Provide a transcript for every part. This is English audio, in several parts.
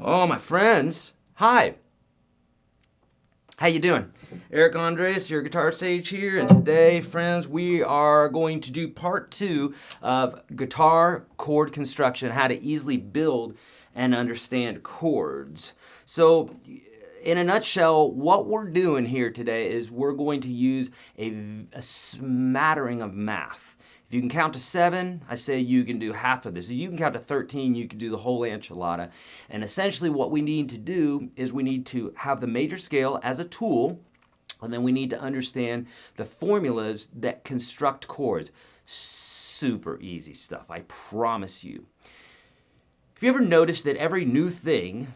Oh, my friends, hi. How you doing? Eric Andres, your Guitar Sage here, and today, friends, we are going to do part 2 of guitar chord construction, how to easily build and understand chords. So, in a nutshell, what we're doing here today is we're going to use a smattering of math. If you can count to 7, I say you can do half of this. If you can count to 13, you can do the whole enchilada. And essentially what we need to do is we need to have the major scale as a tool, and then we need to understand the formulas that construct chords. Super easy stuff, I promise you. Have you ever noticed that every new thing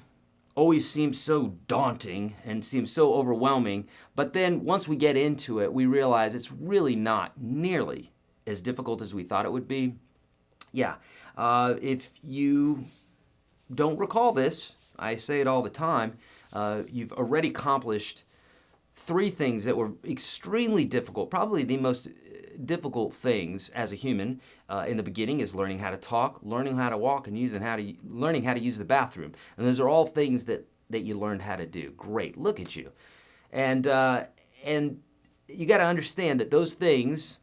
always seems so daunting and seems so overwhelming, but then once we get into it, we realize it's really not nearly as difficult as we thought it would be? Yeah, if you don't recall this, I say it all the time, you've already accomplished 3 things that were extremely difficult. Probably the most difficult things as a human in the beginning is learning how to talk, learning how to walk, and learning how to use the bathroom. And those are all things that you learned how to do. Great, look at you. And you got to understand that those things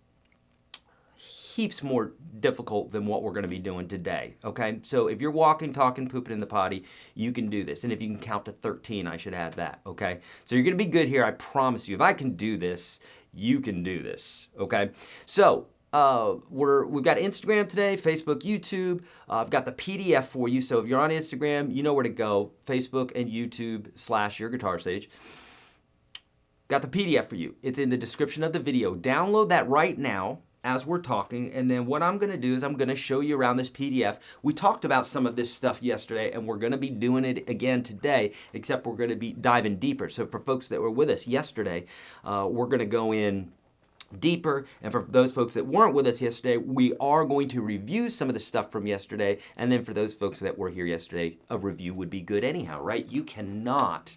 heaps more difficult than what we're going to be doing today, okay? So if you're walking, talking, pooping in the potty, you can do this. And if you can count to 13, I should add that, okay? So you're going to be good here, I promise you. If I can do this, you can do this, okay? So we've got Instagram today, Facebook, YouTube. I've got the PDF for you. So if you're on Instagram, you know where to go, Facebook and YouTube / YourGuitarSage. Got the PDF for you. It's in the description of the video. Download that right now as we're talking, and then what I'm going to do is I'm going to show you around this PDF. We talked about some of this stuff yesterday, and we're going to be doing it again today, except we're going to be diving deeper. So for folks that were with us yesterday, we're going to go in deeper, and for those folks that weren't with us yesterday, we are going to review some of the stuff from yesterday, and then for those folks that were here yesterday, a review would be good anyhow, right? You cannot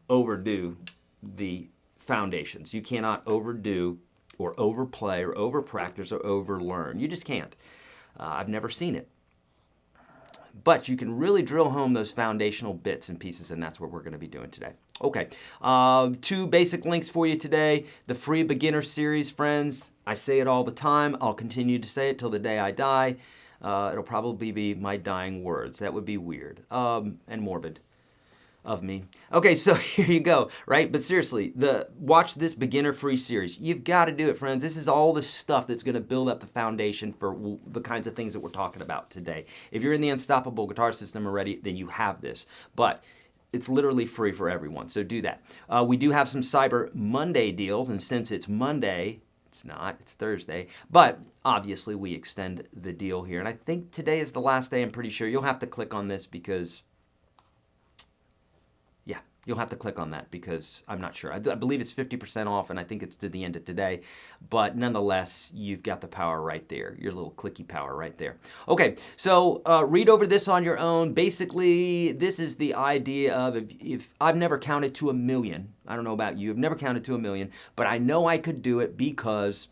overdo the foundations. You cannot overdo or overplay or overpractice or overlearn. You just can't. I've never seen it. But you can really drill home those foundational bits and pieces, and that's what we're going to be doing today. Okay, 2 basic links for you today. The free beginner series, friends. I say it all the time. I'll continue to say it till the day I die. It'll probably be my dying words. That would be weird and morbid of me. Okay, so here you go, right? But seriously, watch this beginner free series. You've got to do it, friends. This is all the stuff that's going to build up the foundation for the kinds of things that we're talking about today. If you're in the Unstoppable Guitar System already, then you have this. But it's literally free for everyone, so do that. We do have some Cyber Monday deals, and since it's Monday, it's not, it's Thursday, but obviously we extend the deal here. And I think today is the last day, I'm pretty sure. You'll have to click on this because you'll have to click on that because I'm not sure. I believe it's 50% off, and I think it's to the end of today. But nonetheless, you've got the power right there, your little clicky power right there. Okay, so read over this on your own. Basically, this is the idea of if I've never counted to 1,000,000. I don't know about you. I've never counted to 1,000,000, but I know I could do it because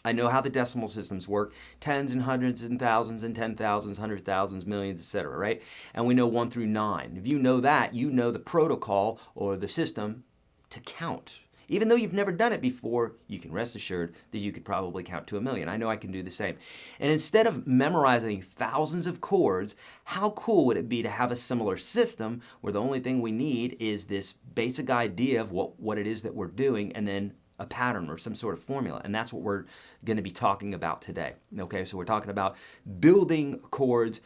I know how the decimal systems work, tens and hundreds and thousands and 10,000s, 100,000s, millions, etc., right? And we know 1 through 9. If you know that, you know the protocol or the system to count. Even though you've never done it before, you can rest assured that you could probably count to 1,000,000. I know I can do the same. And instead of memorizing thousands of chords, how cool would it be to have a similar system where the only thing we need is this basic idea of what it is that we're doing, and then a pattern or some sort of formula, and that's what we're going to be talking about today. Okay, so we're talking about building chords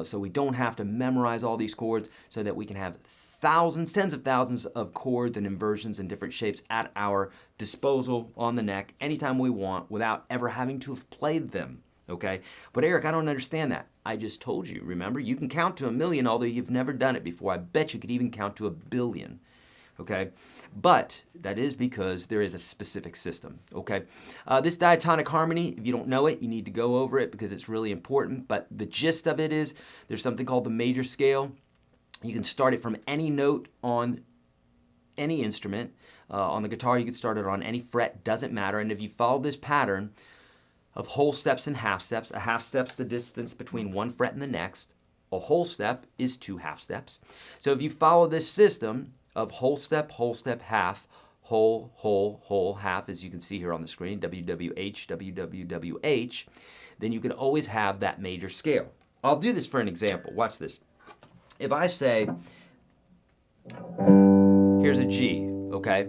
so we don't have to memorize all these chords, so that we can have thousands, tens of thousands of chords and inversions in different shapes at our disposal on the neck anytime we want without ever having to have played them. Okay, but Eric, I don't understand that. I just told you, remember? You can count to 1,000,000, although you've never done it before. I bet you could even count to 1,000,000,000. Okay, but that is because there is a specific system, okay? This diatonic harmony, if you don't know it, you need to go over it because it's really important, but the gist of it is there's something called the major scale. You can start it from any note on any instrument. On the guitar, you can start it on any fret, doesn't matter, and if you follow this pattern of whole steps and half steps, a half step's the distance between one fret and the next, A whole step is 2 half steps. So if you follow this system of whole step, half, whole, whole, whole, half, as you can see here on the screen, WWH, WWWH, then you can always have that major scale. I'll do this for an example. Watch this. If I say, here's a G, okay?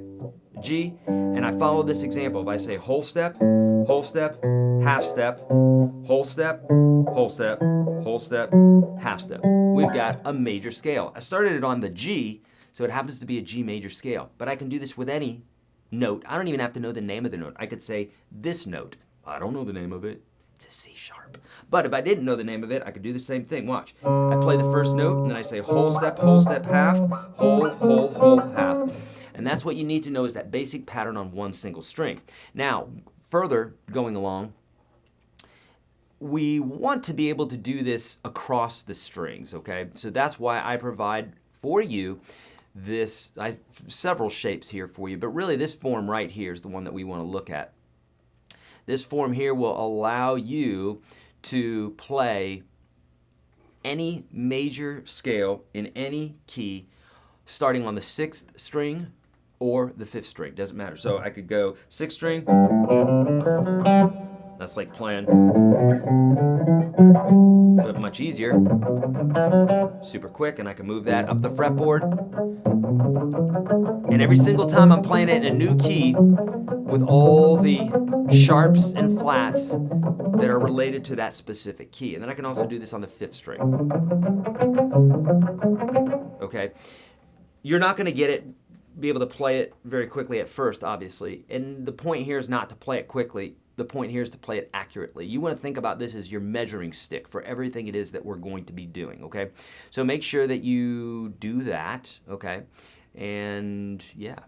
G, and I follow this example. If I say whole step, half step, whole step, whole step, whole step, half step, we've got a major scale. I started it on the G, so it happens to be a G major scale, but I can do this with any note. I don't even have to know the name of the note. I could say this note. I don't know the name of it. It's a C sharp. But if I didn't know the name of it, I could do the same thing. Watch. I play the first note, and then I say whole step, half, whole, whole, whole, half. And that's what you need to know, is that basic pattern on one single string. Now, further going along, we want to be able to do this across the strings, okay? So that's why I provide for you this, I have several shapes here for you, but really this form right here is the one that we want to look at. This form here will allow you to play any major scale in any key, starting on the 6th string or the 5th string, doesn't matter. So I could go 6th string, that's like playing, but much easier, super quick, and I can move that up the fretboard. And every single time I'm playing it in a new key with all the sharps and flats that are related to that specific key. And then I can also do this on the 5th string. Okay? You're not going to be able to play it very quickly at first, obviously. And the point here is not to play it quickly. The point here is to play it accurately. You want to think about this as your measuring stick for everything it is that we're going to be doing, okay? So make sure that you do that, okay? And yeah,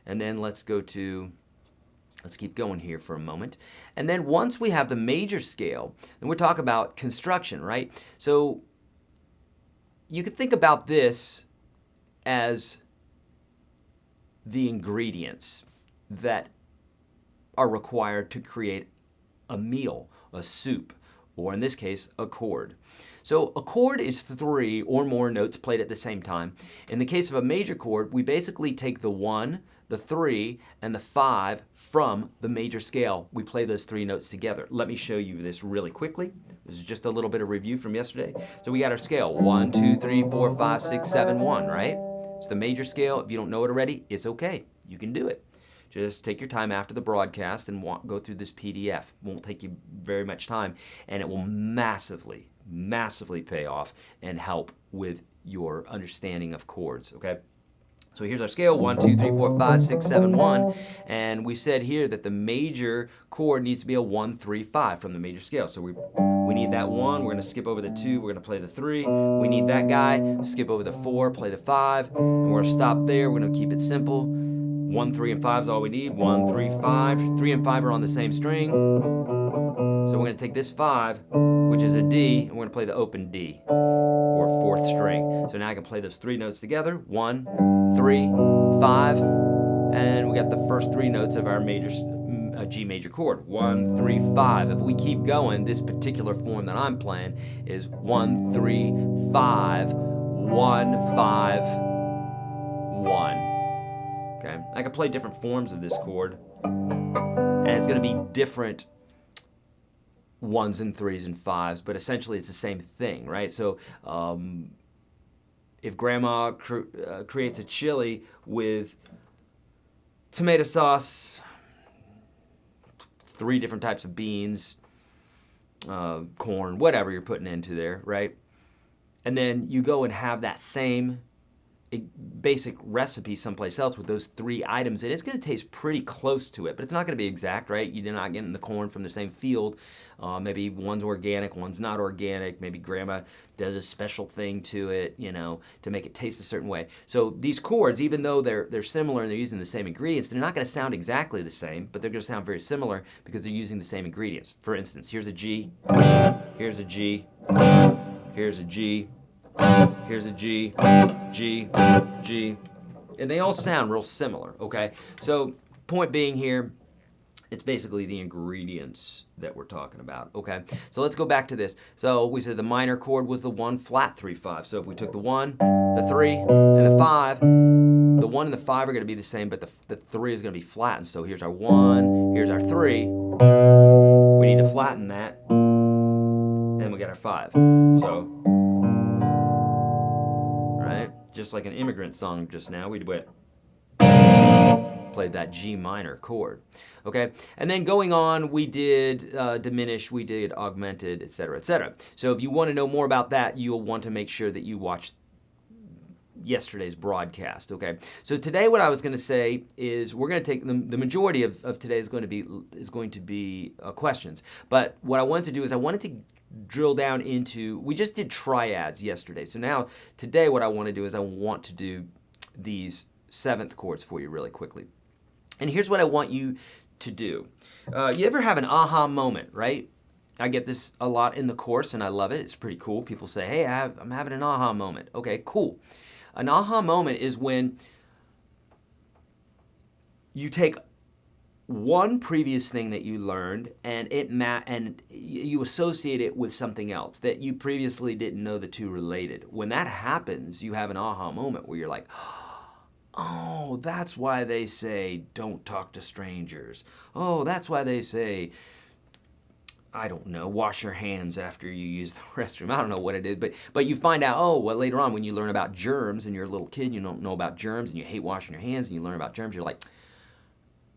and then let's keep going here for a moment. And then once we have the major scale, then we're talking about construction, right? So you could think about this as the ingredients that are required to create a meal, a soup, or in this case, a chord. So a chord is 3 or more notes played at the same time. In the case of a major chord, we basically take the 1, the 3, and the 5 from the major scale. We play those 3 notes together. Let me show you this really quickly. This is just a little bit of review from yesterday. So we got our scale, 1, 2, 3, 4, 5, 6, 7, 1, right? It's the major scale. If you don't know it already, it's okay. You can do it. Just take your time after the broadcast and go through this PDF. It won't take you very much time, and it will massively, massively pay off and help with your understanding of chords, okay? So here's our scale, 1, 2, 3, 4, 5, 6, 7, 1. And we said here that the major chord needs to be a 1, 3, 5 from the major scale. So we need that 1, we're going to skip over the 2, we're going to play the 3. We need that guy, skip over the 4, play the 5. And we're going to stop there, we're going to keep it simple. 1, 3, and 5 is all we need. 1, 3, 5. 3 and 5 are on the same string. So we're going to take this 5, which is a D, and we're going to play the open D, or 4th string. So now I can play those 3 notes together. 1, 3, 5, and we got the first 3 notes of our major G major chord. 1, 3, 5. If we keep going, this particular form that I'm playing is 1, 3, 5, 1, 5, 1. Okay, I can play different forms of this chord, and it's going to be different 1s and 3s and 5s, but essentially it's the same thing, right? So if Grandma creates a chili with tomato sauce, 3 different types of beans, corn, whatever you're putting into there, right? And then you go and have that same basic recipe someplace else with those 3 items, and it's going to taste pretty close to it, but it's not going to be exact, right? You're not getting the corn from the same field. Maybe one's organic, one's not organic. Maybe Grandma does a special thing to it, you know, to make it taste a certain way. So these chords, even though they're similar and they're using the same ingredients, they're not going to sound exactly the same, but they're going to sound very similar because they're using the same ingredients. For instance, here's a G, here's a G, here's a G, here's a G, G, G, and they all sound real similar, okay? So point being here It's basically the ingredients that we're talking about, okay? So let's go back to this. So we said the minor chord was the 1 flat 3 5. So if we took the 1, the 3, and the 5, the 1 and the 5 are going to be the same, but the 3 is going to be flattened. So here's our 1, here's our 3. We need to flatten that, and we got our 5. So, right? Just like an immigrant song just now, we went, played that G minor chord, okay? And then going on, we did diminished, we did augmented, etc., etc. So if you want to know more about that, you'll want to make sure that you watch yesterday's broadcast, okay? So today what I was going to say is we're going to take the majority of today is going to be questions. But what I wanted to do is I wanted to drill down into, we just did triads yesterday. So now today what I want to do is I want to do these 7th chords for you really quickly. And here's what I want you to do. You ever have an aha moment, right? I get this a lot in the course, and I love it. It's pretty cool. People say, hey, I'm having an aha moment. Okay, cool. An aha moment is when you take one previous thing that you learned and you associate it with something else that you previously didn't know the two related. When that happens, you have an aha moment where you're like, oh, that's why they say don't talk to strangers. Oh, that's why they say, I don't know, wash your hands after you use the restroom. I don't know what it is, but you find out, oh, well, later on when you learn about germs and you're a little kid, you don't know about germs and you hate washing your hands and you learn about germs, you're like,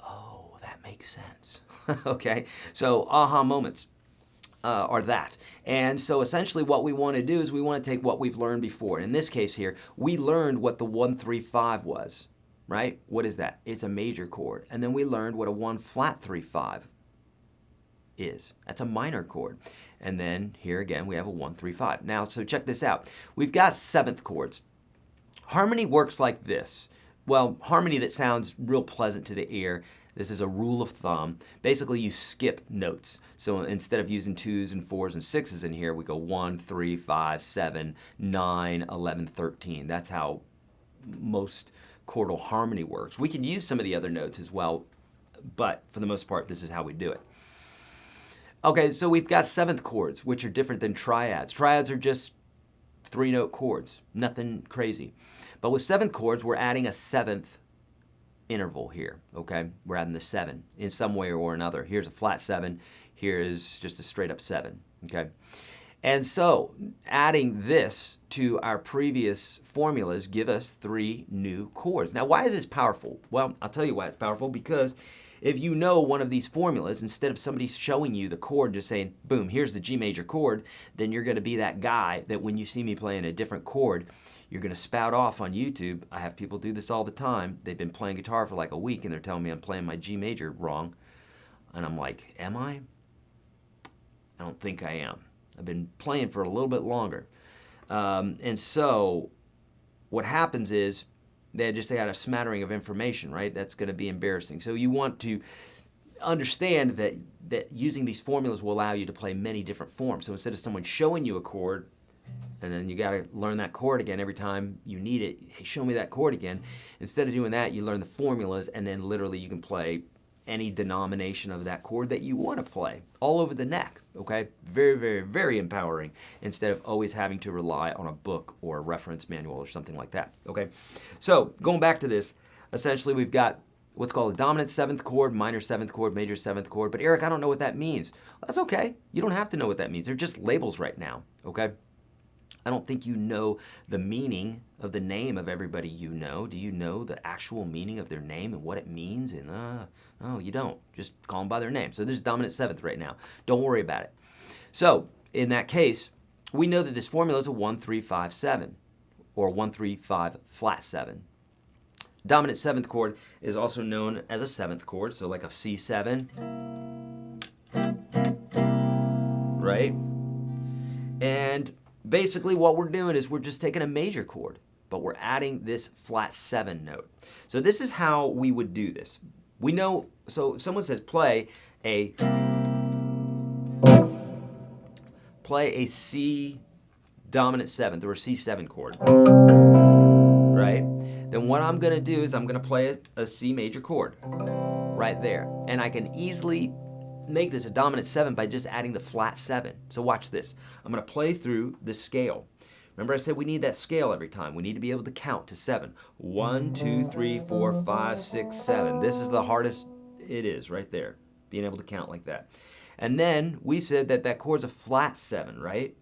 oh, that makes sense. Okay, so aha moments are that. And so essentially what we want to do is we want to take what we've learned before. In this case here, we learned what the 1 3 5 was, right? What is that? It's a major chord. And then we learned what a 1 flat 3 5 is. That's a minor chord. And then here again we have a 1 3 5. Now, so check this out. We've got 7th chords. Harmony works like this. Well, harmony that sounds real pleasant to the ear. This is a rule of thumb. Basically, you skip notes. So instead of using 2s and 4s and 6s in here, we go 1, 3, 5, 7, 9, 11, 13. That's how most chordal harmony works. We can use some of the other notes as well, but for the most part, this is how we do it. Okay, so we've got 7th chords, which are different than triads. Triads are just 3-note chords, nothing crazy. But with 7th chords, we're adding a 7th interval here, okay? We're adding the 7 in some way or another. Here's a flat 7, here's just a straight up 7, okay? And so adding this to our previous formulas give us 3 new chords. Now, why is this powerful? Well, I'll tell you why it's powerful, because if you know one of these formulas, instead of somebody showing you the chord, just saying, boom, here's the G major chord, then you're going to be that guy that when you see me playing a different chord, you're going to spout off on YouTube. I have people do this all the time. They've been playing guitar for like a week, and they're telling me I'm playing my G major wrong. And I'm like, am I? I don't think I am. I've been playing for a little bit longer. And so what happens is, they got a smattering of information, right? That's going to be embarrassing. So you want to understand that using these formulas will allow you to play many different forms. So instead of someone showing you a chord, and then you got to learn that chord again every time you need it, hey, show me that chord again. Instead of doing that, you learn the formulas, and then literally you can play any denomination of that chord that you want to play all over the neck, okay? Very, very, very empowering instead of always having to rely on a book or a reference manual or something like that, okay? So going back to this, essentially we've got what's called a dominant 7th chord, minor 7th chord, major 7th chord, but Eric, I don't know what that means. Well, that's okay. You don't have to know what that means. They're just labels right now, okay? I don't think you know the meaning of the name of everybody you know. Do you know the actual meaning of their name and what it means? And no, you don't. Just call them by their name. So this is dominant 7th right now. Don't worry about it. So in that case, we know that this formula is a 1 3 5 7 or 1 3 5 flat 7. Dominant 7th chord is also known as a 7th chord, so like a C7, right? And basically what we're doing is we're just taking a major chord, but we're adding this flat 7 note. So this is how we would do this. We know, so someone says play a C dominant 7th or a C7 chord, right? Then what I'm going to do is I'm going to play a C major chord right there. And I can easily make this a dominant 7 by just adding the flat 7. So watch this. I'm going to play through the scale. Remember I said we need that scale every time. We need to be able to count to 7. 1, 2, 3, 4, 5, 6, 7. This is the hardest it is right there, being able to count like that. And then we said that that chord's a flat 7, right?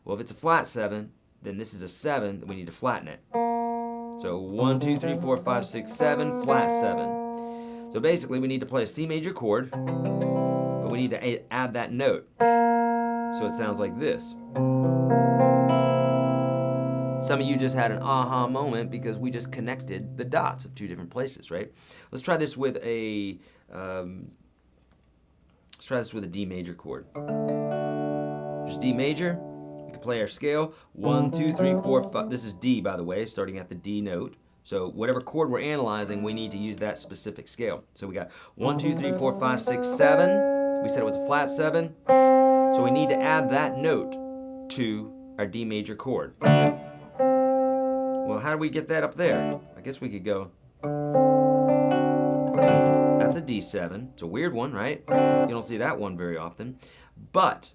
Well, if it's a flat 7, then this is a 7, then we need to flatten it. So 1, 2, 3, 4, 5, 6, 7, flat 7. So basically we need to play a C major chord, but we need to add that note. So it sounds like this. Some of you just had an aha moment because we just connected the dots of two different places, right? Let's try this with a D major chord. There's D major. We can play our scale. 1, 2, 3, 4, 5. This is D, by the way, starting at the D note. So whatever chord we're analyzing, we need to use that specific scale. So we got 1, 2, 3, 4, 5, 6, 7. We said it was a flat 7. So we need to add that note to our D major chord. Well, how do we get that up there? I guess we could go. That's a D7. It's a weird one, right? You don't see that one very often. But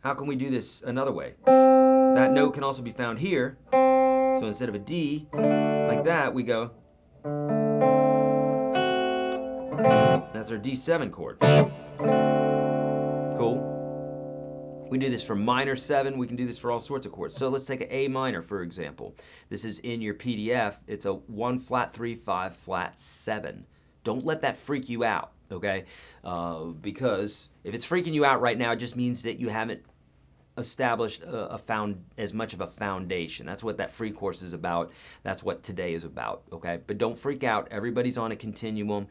how can we do this another way? That note can also be found here. So instead of a D, like that, we go. That's our D7 chord. Cool. We do this for minor 7. We can do this for all sorts of chords. So let's take an A minor, for example. This is in your PDF. It's a 1 flat 3 5 flat 7. Don't let that freak you out, okay? Because if it's freaking you out right now, it just means that you haven't established as much of a foundation. That's what that free course is about. That's what today is about, okay? But don't freak out. Everybody's on a continuum.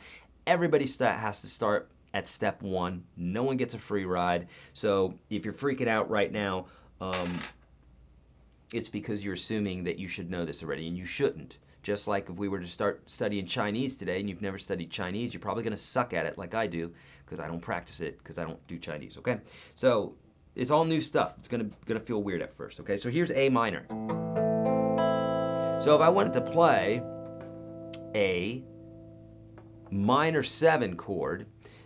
Everybody has to start at step 1. No one gets a free ride. So if you're freaking out right now, it's because you're assuming that you should know this already, and you shouldn't. Just like if we were to start studying Chinese today and you've never studied Chinese, you're probably going to suck at it like I do, because I don't practice it, because I don't do Chinese, okay? So it's all new stuff. It's gonna feel weird at first, okay? So here's A minor. So if I wanted to play a minor 7 chord,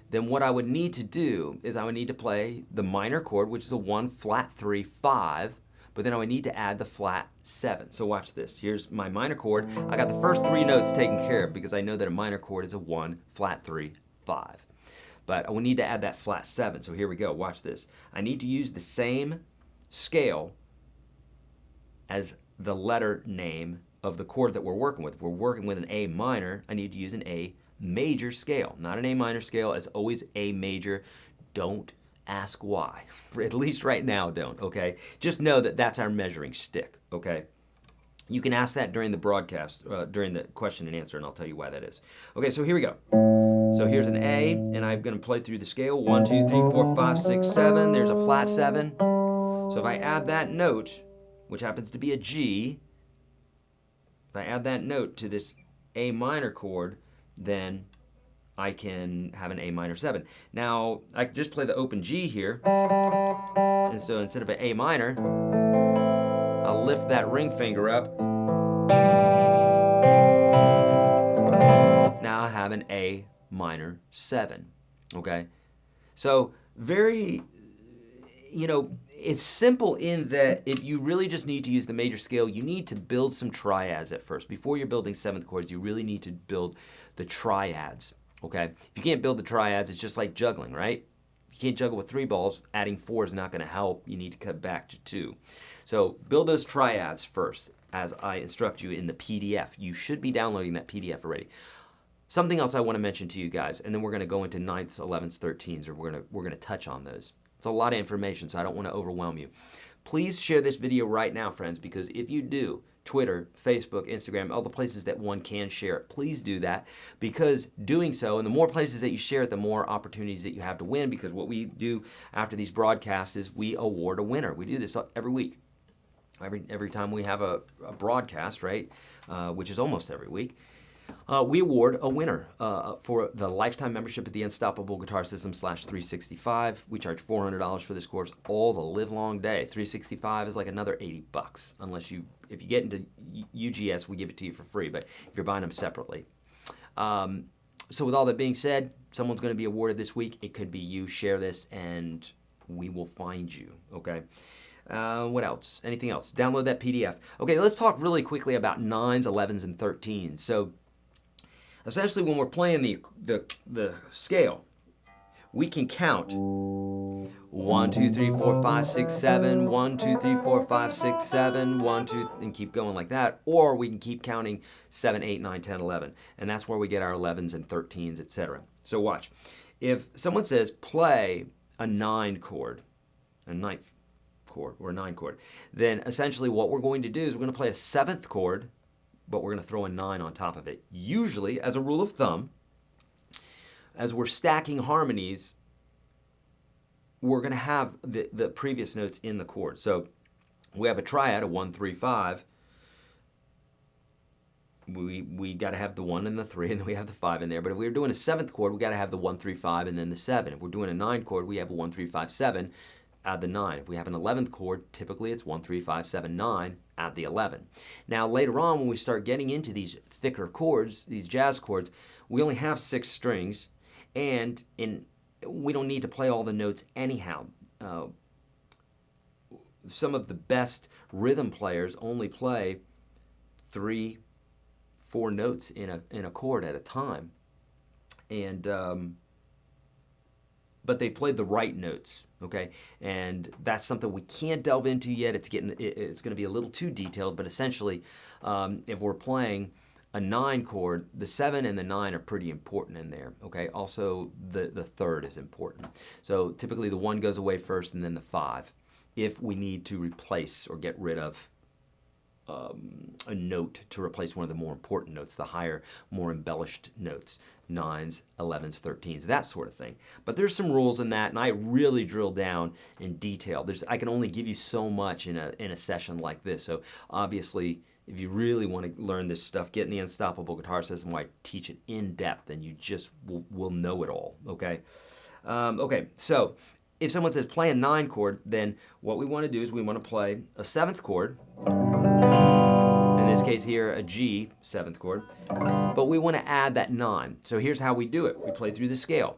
then what I would need to do is I would need to play the minor chord, which is a 1 flat 3 5, but then I would need to add the flat 7. So watch this. Here's my minor chord. I got the first 3 notes taken care of because I know that a minor chord is a 1 flat 3 5. But I will need to add that flat 7. So here we go. Watch this. I need to use the same scale as the letter name of the chord that we're working with. If we're working with an A minor, I need to use an A major scale, not an A minor scale. It's always A major. Don't ask why. At least right now, don't, okay? Just know that that's our measuring stick, okay? You can ask that during the broadcast, during the question and answer, and I'll tell you why that is. Okay, so here we go. So here's an A, and I'm going to play through the scale. 1, 2, 3, 4, 5, 6, 7. There's a flat 7. So if I add that note, which happens to be a G, if I add that note to this A minor chord, then I can have an A minor 7. Now, I can just play the open G here. And so instead of an A minor, I'll lift that ring finger up. Now I have an A minor 7. Okay? So, very, it's simple in that if you really just need to use the major scale, you need to build some triads at first. Before you're building 7th chords, you really need to build the triads, okay? If you can't build the triads, it's just like juggling, right? You can't juggle with 3 balls. Adding 4 is not going to help. You need to cut back to 2. So build those triads first, as I instruct you in the PDF. You should be downloading that PDF already. Something else I want to mention to you guys, and then we're going to go into 9ths, 11ths, 13s, or we're going to touch on those. It's a lot of information, so I don't want to overwhelm you. Please share this video right now, friends, because if you do, Twitter, Facebook, Instagram, all the places that one can share it, please do that, because doing so, and the more places that you share it, the more opportunities that you have to win, because what we do after these broadcasts is we award a winner. We do this every week. Every time we have a broadcast, right, which is almost every week, we award a winner for the lifetime membership at the Unstoppable Guitar System /365. We charge $400 for this course all the live long day. $365 is like another $80, if you get into UGS, we give it to you for free, but if you're buying them separately. So with all that being said, someone's going to be awarded this week. It could be you. Share this and we will find you, okay? What else? Anything else? Download that PDF. Okay, let's talk really quickly about 9s, 11s, and 13s. So essentially when we're playing the scale, we can count 1, 2, 3, 4, 5, 6, 7, 1, 2, 3, 4, 5, 6, 7, 1, 2, and keep going like that. Or we can keep counting 7, 8, 9, 10, 11. And that's where we get our 11s and 13s, etc. So watch. If someone says play a 9 chord, a 9th chord or a 9 chord, then essentially what we're going to do is we're going to play a 7th chord, but we're going to throw a 9 on top of it. Usually, as a rule of thumb, as we're stacking harmonies, we're going to have the previous notes in the chord. So we have a triad, a 1, 3, 5. We got to have the 1 and the 3, and then we have the 5 in there. But if we're doing a 7th chord, we got to have the 1, 3, 5, and then the 7. If we're doing a 9 chord, we have a 1, 3, 5, 7, add the 9. If we have an 11th chord, typically it's 1, 3, 5, 7, 9, add the 11. Now later on, when we start getting into these thicker chords, these jazz chords, we only have 6 strings, and we don't need to play all the notes anyhow. Some of the best rhythm players only play 3, 4 notes in a chord at a time, and but they played the right notes, okay? And that's something we can't delve into yet. It's going to be a little too detailed, but essentially, if we're playing a 9 chord, the 7 and the 9 are pretty important in there, okay? Also, the 3rd is important. So typically the 1 goes away first and then the 5 if we need to replace or get rid of a note to replace one of the more important notes, the higher, more embellished notes, 9s, 11s, 13s, that sort of thing. But there's some rules in that, and I really drill down in detail. I can only give you so much in a session like this. So obviously, if you really want to learn this stuff, get in the Unstoppable Guitar System where I teach it in depth, and you just will know it all, okay? Okay, so if someone says play a 9 chord, then what we want to do is we want to play a 7th chord, in this case here, a G 7th chord, but we want to add that 9. So here's how we do it. We play through the scale.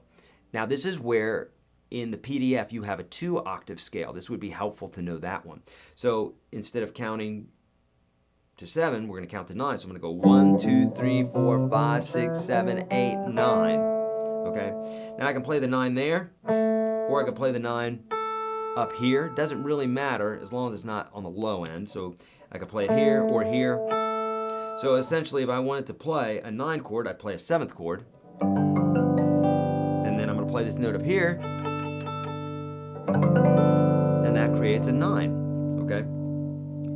Now this is where in the PDF you have a 2-octave scale. This would be helpful to know that one. So instead of counting to 7, we're going to count to 9. So I'm going to go 1, 2, 3, 4, 5, 6, 7, 8, 9. Okay? Now I can play the 9 there, or I can play the 9 up here. Doesn't really matter as long as it's not on the low end. So I could play it here or here. So essentially, if I wanted to play a 9 chord, I'd play a 7th chord. And then I'm going to play this note up here. And that creates a 9. Okay?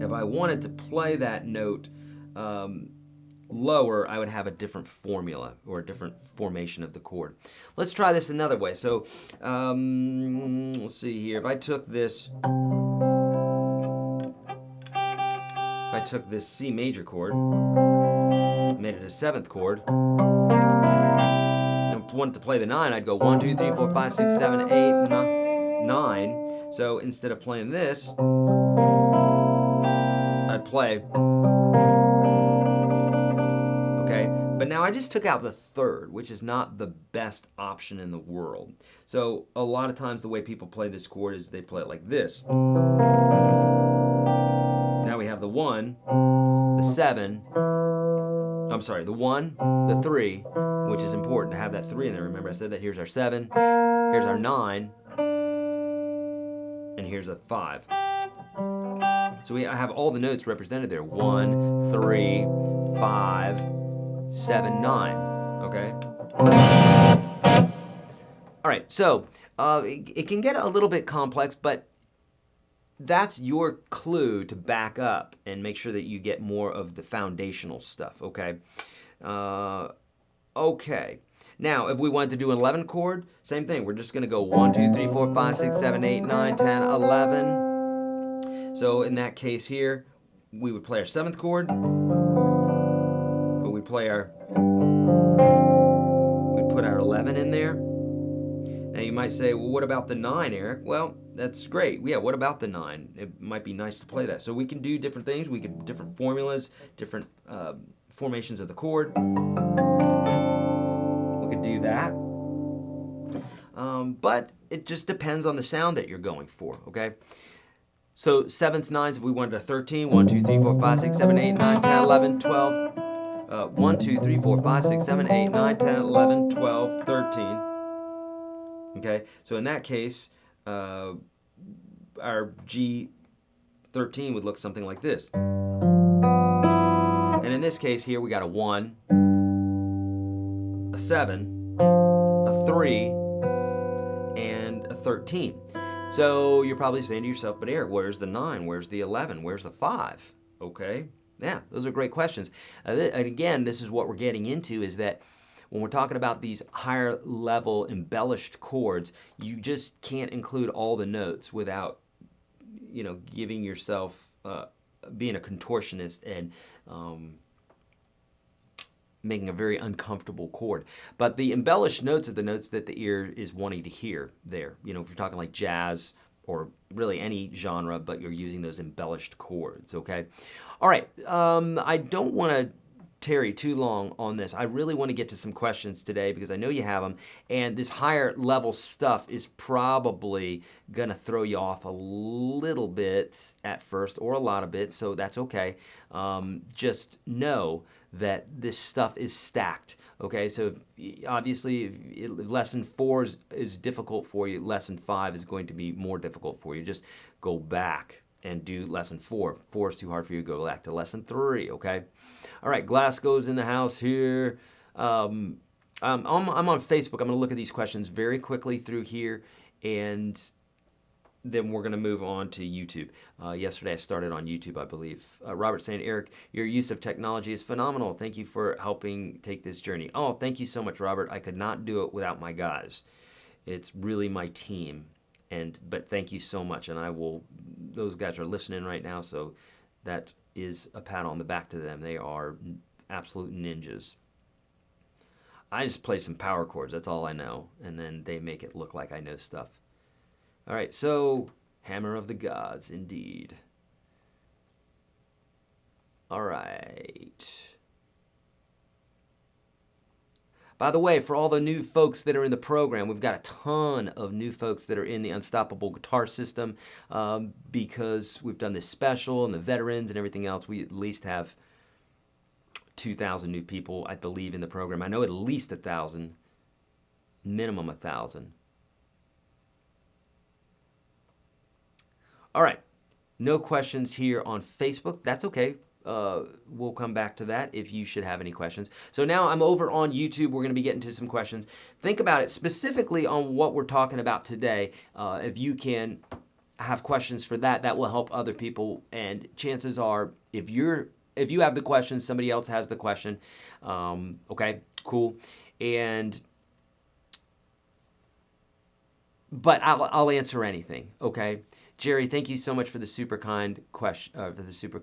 If I wanted to play that note lower, I would have a different formula or a different formation of the chord. Let's try this another way. So let's see here. If I took this C major chord, made it a 7th chord, and wanted to play the 9, I'd go 1, 2, 3, 4, 5, 6, 7, 8, 9. So instead of playing this, I'd play, okay? But now I just took out the 3rd, which is not the best option in the world. So a lot of times the way people play this chord is they play it like this. Now we have the 1, the 7, I'm sorry, the 1, the 3, which is important to have that 3 in there. Remember I said that here's our 7, here's our 9, and here's a 5. So I have all the notes represented there. 1, 3, 5, 7, 9. Okay? All right, so it can get a little bit complex, but that's your clue to back up and make sure that you get more of the foundational stuff, okay? Okay. Now, if we wanted to do an 11 chord, same thing. We're just going to go 1, 2, 3, 4, 5, 6, 7, 8, 9, 10, 11. So in that case here, we would play our 7th chord, but we'd put our 11 in there. Now you might say, well, what about the 9, Eric? Well, that's great. Yeah, what about the 9? It might be nice to play that. So we can do different things. We can different formulas, different formations of the chord. We do that. But it just depends on the sound that you're going for, okay? So 7s, 9s, if we wanted a 13, 1, 2, 3, 4, 5, 6, 7, 8, 9, 10, 11, 12, 1, 2, 3, 4, 5, 6, 7, 8, 9, 10, 11, 12, 13. Okay, so in that case, our G13 would look something like this. And in this case here, we got a 1, a 7, a 3, and a 13. So you're probably saying to yourself, but Eric, where's the 9? Where's the 11? Where's the 5? Okay, yeah, those are great questions. And again, this is what we're getting into, is that when we're talking about these higher level embellished chords, you just can't include all the notes without, you know, giving yourself, being a contortionist and making a very uncomfortable chord. But the embellished notes are the notes that the ear is wanting to hear there. You know, if you're talking like jazz or really any genre, but you're using those embellished chords, okay? All right, I don't want to tarry too long on this. I really want to get to some questions today because I know you have them, and this higher level stuff is probably going to throw you off a little bit at first, or a lot of bit, so that's okay. Just know that this stuff is stacked. Okay, so obviously if lesson 4 is difficult for you, lesson 5 is going to be more difficult for you. Just go back and do lesson 4. If 4 is too hard for you, go back to lesson 3, okay? All right, Glasgow's in the house here. I'm on Facebook. I'm going to look at these questions very quickly through here, and then we're going to move on to YouTube. Yesterday I started on YouTube, I believe. Robert saying, Eric, your use of technology is phenomenal. Thank you for helping take this journey. Oh, thank you so much, Robert. I could not do it without my guys. It's really my team. But thank you so much, and those guys are listening right now, so that is a pat on the back to them. They are absolute ninjas. I just play some power chords, that's all I know, and then they make it look like I know stuff. All right, so Hammer of the Gods, indeed. All right. By the way, for all the new folks that are in the program, we've got a ton of new folks that are in the Unstoppable Guitar System because we've done this special and the veterans and everything else. We at least have 2,000 new people, I believe, in the program. I know at least 1,000, minimum 1,000. All right, no questions here on Facebook. That's okay. We'll come back to that if you should have any questions. So now I'm over on YouTube. We're going to be getting to some questions. Think about it specifically on what we're talking about today. If you can have questions for that, that will help other people. And chances are, if you have the question, somebody else has the question. Okay, cool. But I'll answer anything. Okay, Jerry, thank you so much for the super kind question, for the super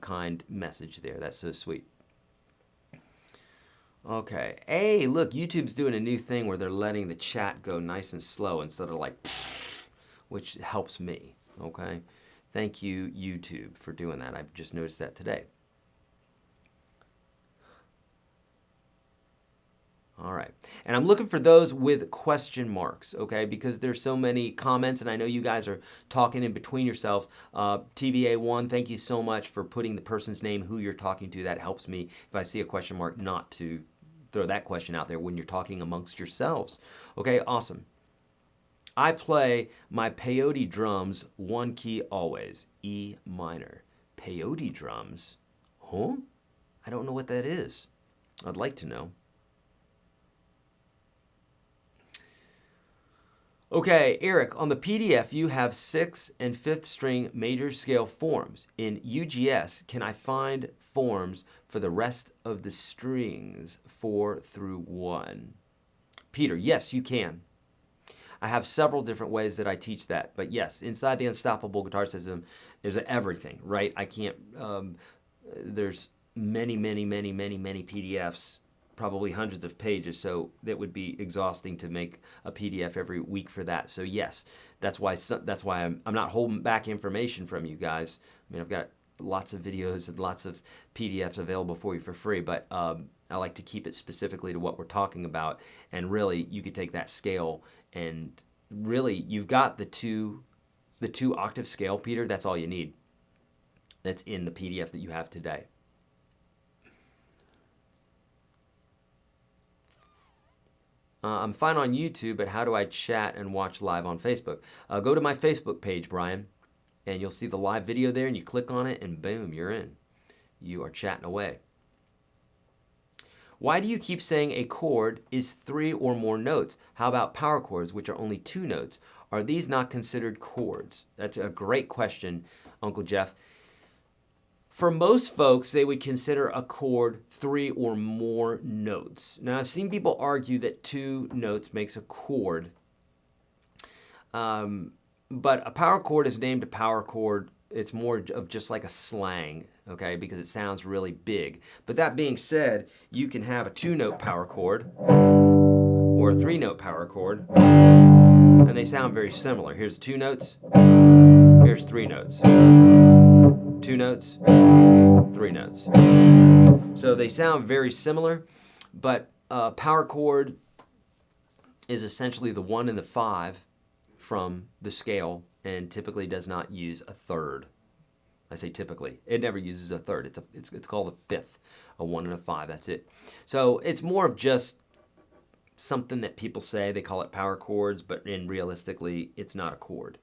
kind message there. That's so sweet. Okay. Hey, look, YouTube's doing a new thing where they're letting the chat go nice and slow instead of like, which helps me. Okay. Thank you, YouTube, for doing that. I've just noticed that today. All right, and I'm looking for those with question marks, okay, because there's so many comments, and I know you guys are talking in between yourselves. TBA1, thank you so much for putting the person's name, who you're talking to. That helps me if I see a question mark not to throw that question out there when you're talking amongst yourselves. Okay, awesome. I play my peyote drums one key always, E minor. Peyote drums? Huh? I don't know what that is. I'd like to know. Okay, Eric, on the PDF you have 6th and 5th string major scale forms. In UGS, can I find forms for the rest of the strings 4 through 1? Peter, yes, you can. I have several different ways that I teach that, but yes, inside the Unstoppable Guitar System, there's everything, right? I can't, there's many PDFs, probably hundreds of pages, so that would be exhausting to make a PDF every week for that. So yes, that's why I'm not holding back information from you guys. I mean, I've got lots of videos and lots of PDFs available for you for free, but I'm I like to keep it specifically to what we're talking about. And really, you could take that scale and really, you've got the two octave scale, Peter. That's all you need. That's in the PDF that you have today. I'm fine on YouTube, but how do I chat and watch live on Facebook? Go to my Facebook page, Brian, and you'll see the live video there, and you click on it, and boom, you're in. You are chatting away. Why do you keep saying a chord is 3 or more notes? How about power chords, which are only 2 notes? Are these not considered chords? That's a great question, Uncle Jeff. For most folks, they would consider a chord 3 or more notes. Now, I've seen people argue that 2 notes makes a chord. But a power chord is named a power chord. It's more of just like a slang, okay, because it sounds really big. But that being said, you can have a 2-note power chord or a 3-note power chord, and they sound very similar. Here's 2 notes, here's 3 notes. 2 notes, 3 notes. So they sound very similar, but a power chord is essentially the 1 and the 5 from the scale and typically does not use a third. I say typically. It never uses a third. It's called a fifth, a 1 and a 5. That's it. So it's more of just something that people say. They call it power chords, but realistically, it's not a chord.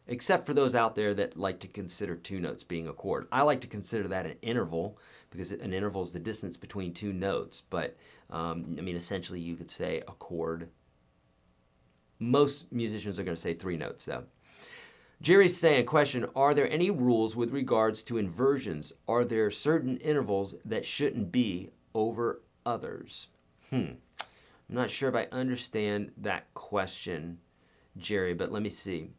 Except for those out there that like to consider 2 notes being a chord. I like to consider that an interval because an interval is the distance between 2 notes. But, I mean, essentially you could say a chord. Most musicians are going to say 3 notes, though. Jerry's saying, question, are there any rules with regards to inversions? Are there certain intervals that shouldn't be over others? I'm not sure if I understand that question, Jerry, but let me see.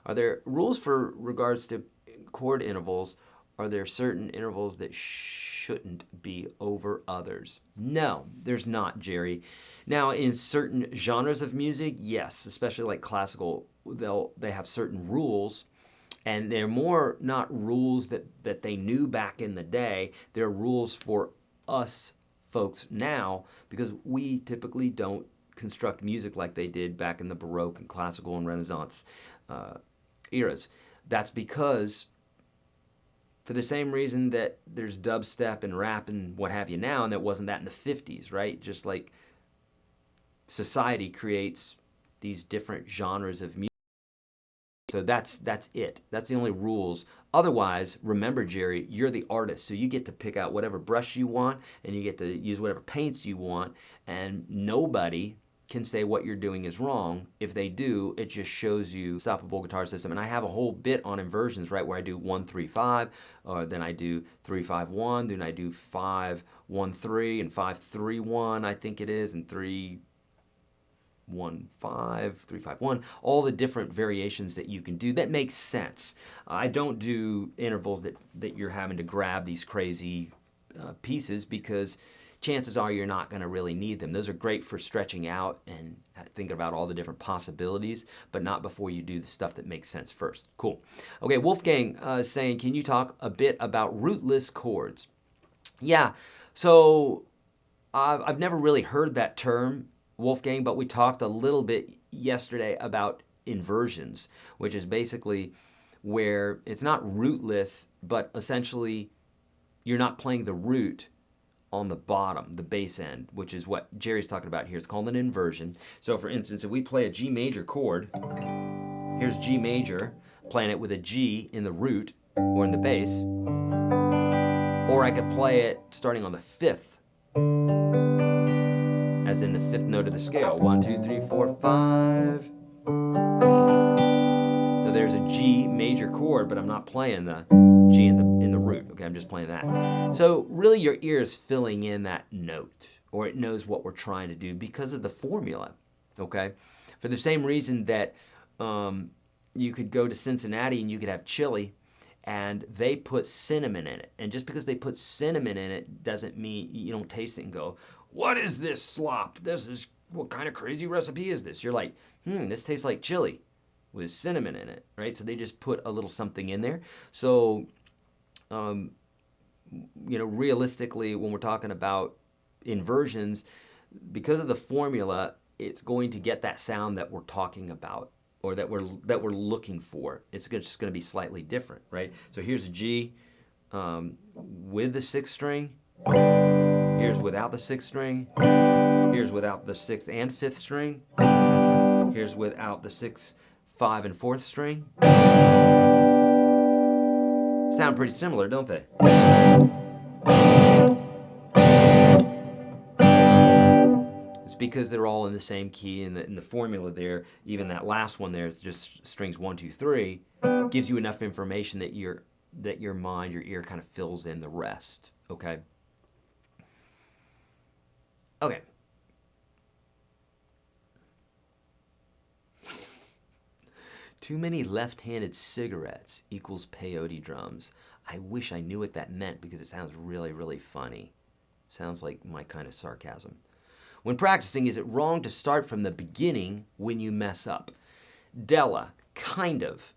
Are there rules for regards to chord intervals? Are there certain intervals that shouldn't be over others? No, there's not, Jerry. Now, in certain genres of music, yes, especially like classical, they have certain rules, and they're more not rules that they knew back in the day. They're rules for us folks now because we typically don't construct music like they did back in the Baroque and classical and Renaissance eras. That's because for the same reason that there's dubstep and rap and what have you now, and that wasn't that in the 50s, right? Just like society creates these different genres of music. So that's it. That's the only rules. Otherwise, remember, Jerry, you're the artist, so you get to pick out whatever brush you want, and you get to use whatever paints you want, and nobody can say what you're doing is wrong. If they do, it just shows you stoppable guitar system. And I have a whole bit on inversions, right, where I do 1-3-5, or then I do 3-5-1, then I do 5-1-3 and 5-3-1, I think it is, and 3-1-5, 3-5-1, all the different variations that you can do that makes sense. I don't do intervals that you're having to grab these crazy pieces because chances are you're not going to really need them. Those are great for stretching out and thinking about all the different possibilities, but not before you do the stuff that makes sense first. Cool. Okay, Wolfgang is saying, can you talk a bit about rootless chords? Yeah, so I've never really heard that term, Wolfgang, but we talked a little bit yesterday about inversions, which is basically where it's not rootless, but essentially you're not playing the root on the bottom, the bass end, which is what Jerry's talking about here. It's called an inversion. So for instance, if we play a G major chord, here's G major, playing it with a G in the root or in the bass, or I could play it starting on the 5th, as in the 5th note of the scale. 1, 2, 3, 4, 5. So there's a G major chord, but I'm not playing the G in the root. Okay, I'm just playing that. So really your ear is filling in that note, or it knows what we're trying to do because of the formula. Okay, for the same reason that you could go to Cincinnati and you could have chili, and they put cinnamon in it. And just because they put cinnamon in it doesn't mean you don't taste it and go, what is this slop? What kind of crazy recipe is this? You're like, this tastes like chili with cinnamon in it, right? So they just put a little something in there. So realistically, when we're talking about inversions, because of the formula, it's going to get that sound that we're talking about, or that we're looking for. It's just going to be slightly different, right? So here's a G with the 6th string. Here's without the 6th string. Here's without the 6th and 5th string. Here's without the 6th, 5, and 4th string. Sound pretty similar, don't they? It's because they're all in the same key, and in the formula there, even that last one there is just strings 1, 2, 3, gives you enough information that your mind, your ear kind of fills in the rest, okay? Okay. Too many left-handed cigarettes equals peyote drums. I wish I knew what that meant because it sounds really, really funny. Sounds like my kind of sarcasm. When practicing, is it wrong to start from the beginning when you mess up? Della, kind of.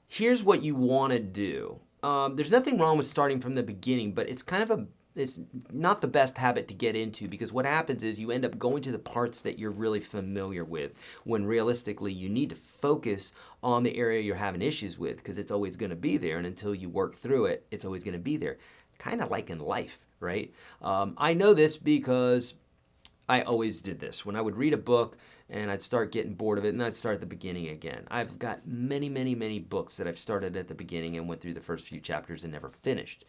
Here's what you want to do. There's nothing wrong with starting from the beginning, but it's kind of it's not the best habit to get into, because what happens is you end up going to the parts that you're really familiar with, when realistically you need to focus on the area you're having issues with, because it's always going to be there, and until you work through it, it's always going to be there. Kind of like in life, right? I know this because I always did this. When I would read a book and I'd start getting bored of it, and I'd start at the beginning again. I've got many, many, many books that I've started at the beginning and went through the first few chapters and never finished.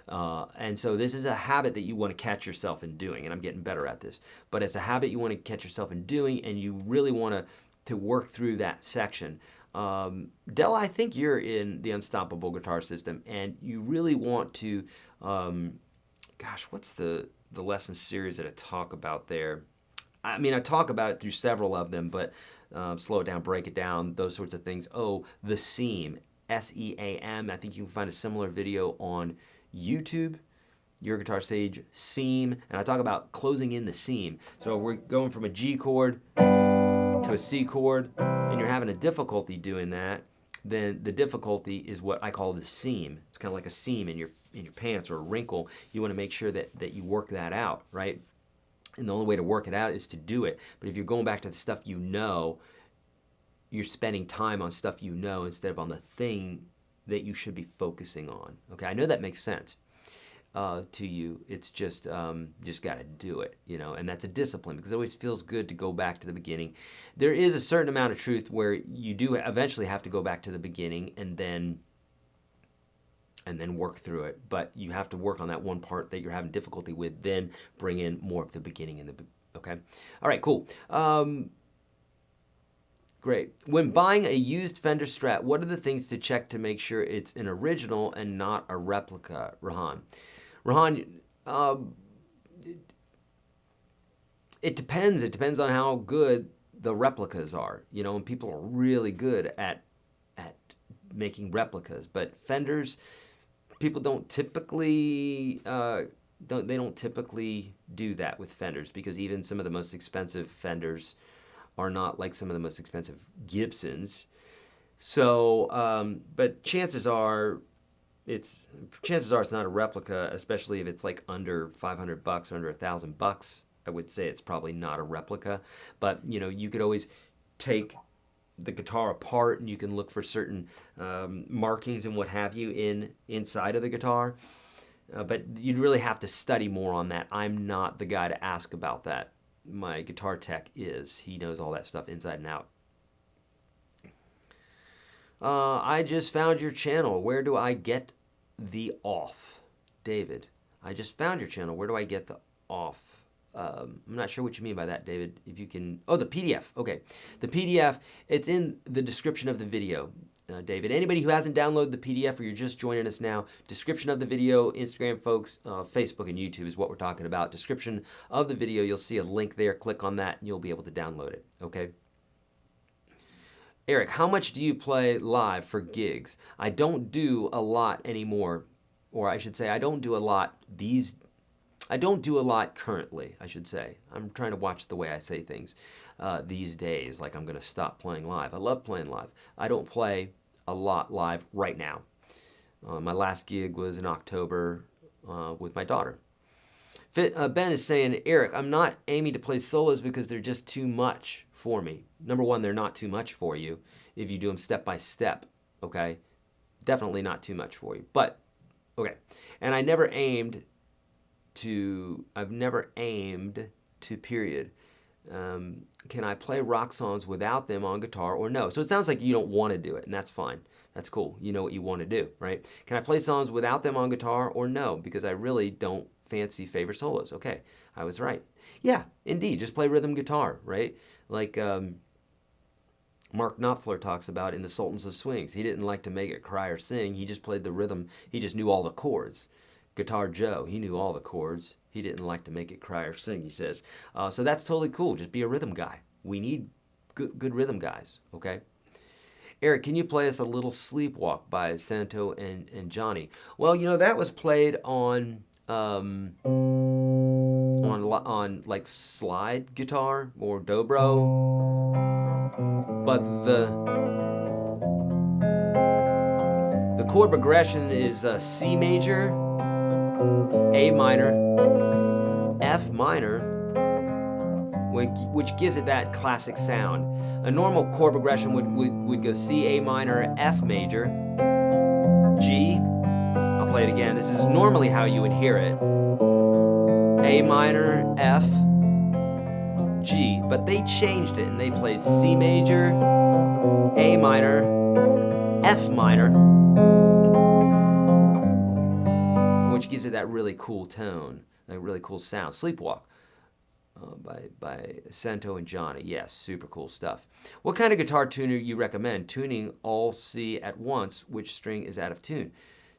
And so this is a habit that you want to catch yourself in doing, and I'm getting better at this. But it's a habit you want to catch yourself in doing, and you really want to work through that section. Della, I think you're in the Unstoppable Guitar System, and you really want to, gosh, what's the lesson series that I talk about there? I mean, I talk about it through several of them, but slow it down, break it down, those sorts of things. Oh, the seam, S-E-A-M. I think you can find a similar video on YouTube, YourGuitarSage seam, and I talk about closing in the seam. So if we're going from a G chord to a C chord, and you're having a difficulty doing that, then the difficulty is what I call the seam. It's kind of like a seam in your pants, or a wrinkle. You want to make sure that you work that out, right? And the only way to work it out is to do it. But if you're going back to the stuff you know, you're spending time on stuff you know instead of on the thing that you should be focusing on. Okay, I know that makes sense to you. It's just got to do it, and that's a discipline, because it always feels good to go back to the beginning. There is a certain amount of truth where you do eventually have to go back to the beginning and then work through it. But you have to work on that one part that you're having difficulty with, then bring in more of the beginning in the, okay? All right, cool. Great. When buying a used Fender Strat, what are the things to check to make sure it's an original and not a replica, Rahan? Rahan, it depends. It depends on how good the replicas are, and people are really good at making replicas. But Fenders, people don't typically don't typically do that with Fenders, because even some of the most expensive Fenders are not like some of the most expensive Gibsons. So, but chances are it's not a replica, especially if it's like under $500 or under $1,000. I would say it's probably not a replica. But you could always take the guitar apart, and you can look for certain markings and what have you inside of the guitar. But you'd really have to study more on that. I'm not the guy to ask about that. My guitar tech is. He knows all that stuff inside and out. I just found your channel. Where do I get the off? David, I just found your channel. Where do I get the off? I'm not sure what you mean by that, David. If you can... Oh, the PDF. Okay. The PDF, it's in the description of the video, David. Anybody who hasn't downloaded the PDF, or you're just joining us now, description of the video, Instagram, folks, Facebook, and YouTube is what we're talking about. Description of the video, you'll see a link there. Click on that, and you'll be able to download it. Okay? Eric, how much do you play live for gigs? I don't do a lot anymore, or I should say I don't do a lot currently, I should say. I'm trying to watch the way I say things these days, like I'm going to stop playing live. I love playing live. I don't play a lot live right now. My last gig was in October with my daughter. Ben is saying, Eric, I'm not aiming to play solos because they're just too much for me. Number one, they're not too much for you if you do them step by step, okay? Definitely not too much for you, but, okay. And I've never aimed to, period. Can I play rock songs without them on guitar or no? So it sounds like you don't want to do it, and that's fine. That's cool. You know what you want to do, right? Can I play songs without them on guitar or no? Because I really don't fancy favorite solos. Okay, I was right. Yeah, indeed. Just play rhythm guitar, right? Like Mark Knopfler talks about in the Sultans of Swings. He didn't like to make it cry or sing. He just played the rhythm. He just knew all the chords. Guitar Joe, he knew all the chords. He didn't like to make it cry or sing, he says. So that's totally cool. Just be a rhythm guy. We need good rhythm guys, okay? Eric, can you play us a little Sleepwalk by Santo and Johnny? Well, you know, that was played on like slide guitar or dobro, but the chord progression is C major, A minor, F minor, which gives it that classic sound. A normal chord progression would go C, A minor, F major, G. I'll play it again. This is normally how you would hear it. A minor, F, G. But they changed it and they played C major, A minor, F minor, which gives it that really cool tone, that really cool sound. Sleepwalk. By Santo and Johnny. Yes, super cool stuff. What kind of guitar tuner you recommend? Tuning all C at once. Which string is out of tune?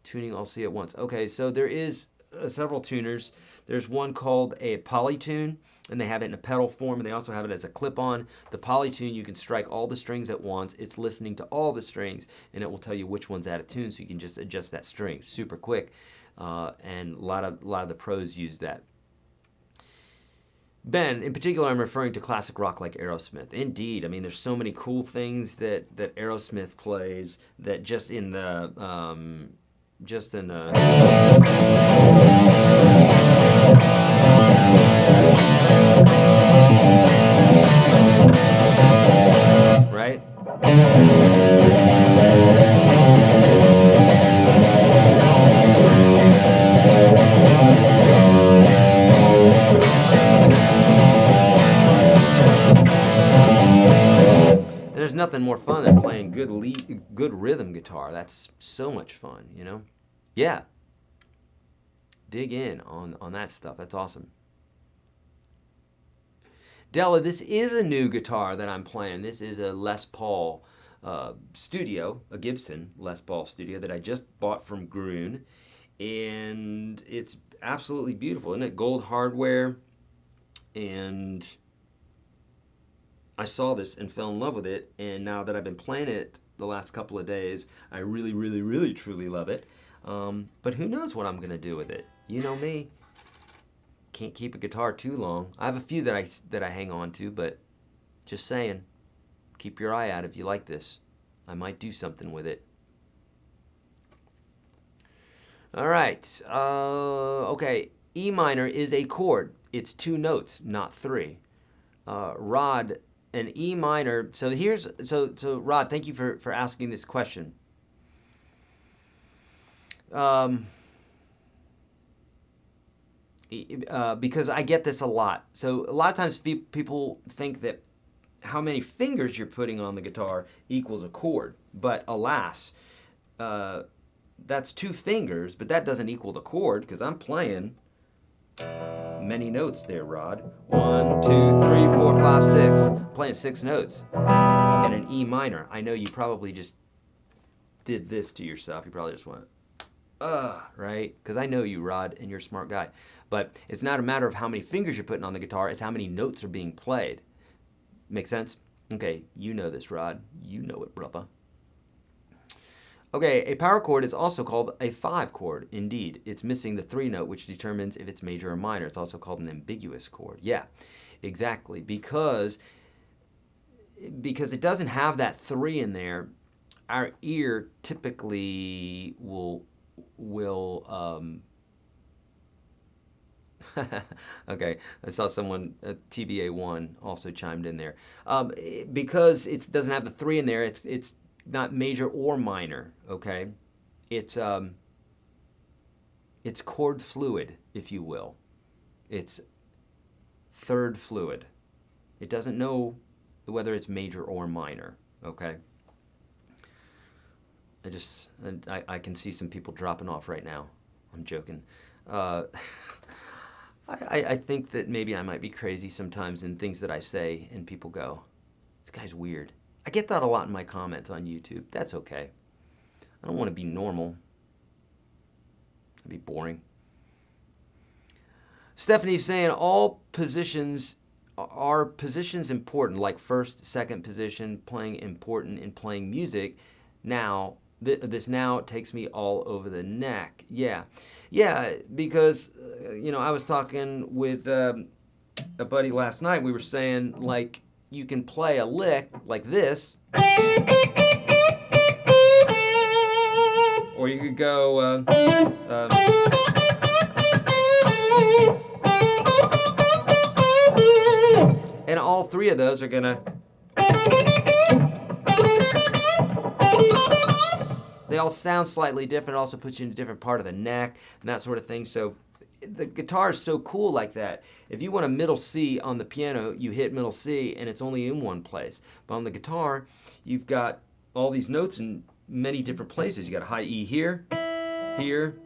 Tuning all C at once. Okay, so there is several tuners. There's one called a Polytune, and they have it in a pedal form, and they also have it as a clip-on. The Polytune, you can strike all the strings at once. It's listening to all the strings, and it will tell you which one's out of tune, so you can just adjust that string super quick. And a lot of the pros use that. Ben, in particular, I'm referring to classic rock like Aerosmith. Indeed, I mean, there's so many cool things that Aerosmith plays that just in the right? There's nothing more fun than playing good rhythm guitar. That's so much fun, you know? Yeah. Dig in on that stuff. That's awesome. Della, this is a new guitar that I'm playing. This is a Les Paul Studio, a Gibson Les Paul Studio that I just bought from Groon. And it's absolutely beautiful, isn't it? Gold hardware. And I saw this and fell in love with it, and now that I've been playing it the last couple of days, I really, really, really, truly love it. But who knows what I'm going to do with it? You know me. Can't keep a guitar too long. I have a few that I hang on to, but just saying, keep your eye out if you like this. I might do something with it. All right. Okay. E minor is a chord. It's 2 notes, not 3. Rod, an E minor. So Rod, thank you for asking this question. Because I get this a lot. So a lot of times people think that how many fingers you're putting on the guitar equals a chord. But alas, that's 2 fingers, but that doesn't equal the chord because I'm playing many notes there, Rod. 1, 2, 3, 4, 5, 6. I'm playing 6 notes and an E minor. I know you probably just did this to yourself. You probably just went, right? Because I know you, Rod, and you're a smart guy. But it's not a matter of how many fingers you're putting on the guitar. It's how many notes are being played. Make sense? Okay, you know this, Rod. You know it, brother. Okay, a power chord is also called a 5 chord. Indeed, it's missing the 3 note, which determines if it's major or minor. It's also called an ambiguous chord. Yeah, exactly. Because it doesn't have that 3 in there, our ear typically will Okay, I saw someone, TBA1 also chimed in there. Because it doesn't have the 3 in there, it's not major or minor, okay? It's chord fluid, if you will. It's third fluid. It doesn't know whether it's major or minor, okay? I can see some people dropping off right now. I'm joking. I think that maybe I might be crazy sometimes in things that I say, and people go, this guy's weird. I get that a lot in my comments on YouTube. That's okay. I don't want to be normal. It'd be boring. Stephanie's saying all positions are positions important, like first, second position, playing important in playing music. Now, this now takes me all over the neck. Yeah, because I was talking with a buddy last night. We were saying, like, you can play a lick like this, or you could go and all 3 of those are gonna, they all sound slightly different. It also puts you in a different part of the neck and that sort of thing. So the guitar is so cool like that. If you want a middle C on the piano, you hit middle C and it's only in one place. But on the guitar, you've got all these notes in many different places. You got a high E here, here,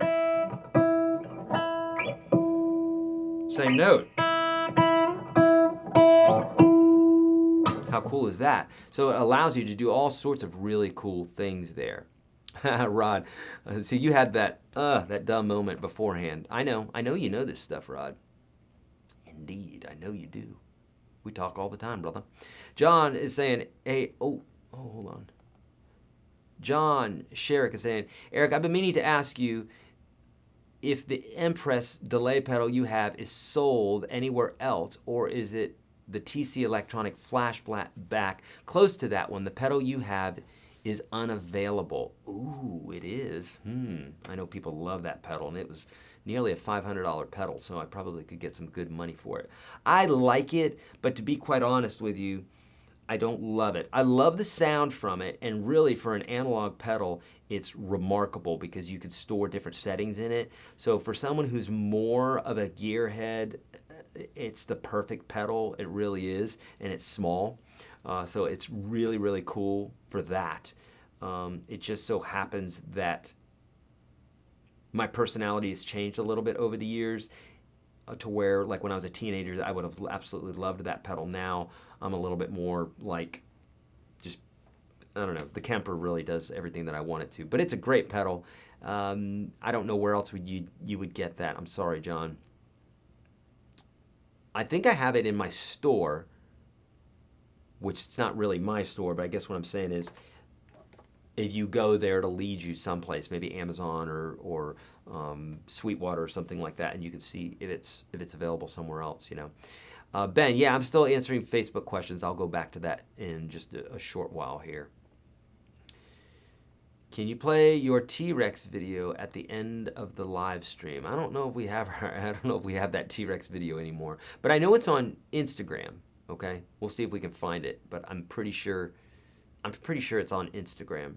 same note. How cool is that? So it allows you to do all sorts of really cool things there. Rod, so you had that dumb moment beforehand. I know you know this stuff, Rod. Indeed, I know you do. We talk all the time, brother. John is saying, hey, hold on. John Sherrick is saying, Eric, I've been meaning to ask you if the Empress delay pedal you have is sold anywhere else, or is it the TC Electronic flashback close to that one? The pedal you have is unavailable. Ooh, it is. I know people love that pedal, and it was nearly a $500 pedal, so I probably could get some good money for it. I like it, but to be quite honest with you, I don't love it. I love the sound from it, and really for an analog pedal, it's remarkable because you can store different settings in it. So for someone who's more of a gearhead, it's the perfect pedal. It really is, and it's small. So it's really, really cool for that. It just so happens that my personality has changed a little bit over the years to where, like when I was a teenager, I would have absolutely loved that pedal. Now I'm a little bit more like, just, I don't know, the Kemper really does everything that I want it to. But it's a great pedal. I don't know where else you would get that. I'm sorry, John. I think I have it in my store, which it's not really my store, but I guess what I'm saying is if you go there, it'll lead you someplace, maybe Amazon or Sweetwater or something like that, and you can see if it's available somewhere else, Ben, yeah, I'm still answering Facebook questions. I'll go back to that in just a short while here. Can you play your T-Rex video at the end of the live stream? I don't know if we have that T-Rex video anymore, but I know it's on Instagram. Okay, we'll see if we can find it, but I'm pretty sure it's on Instagram.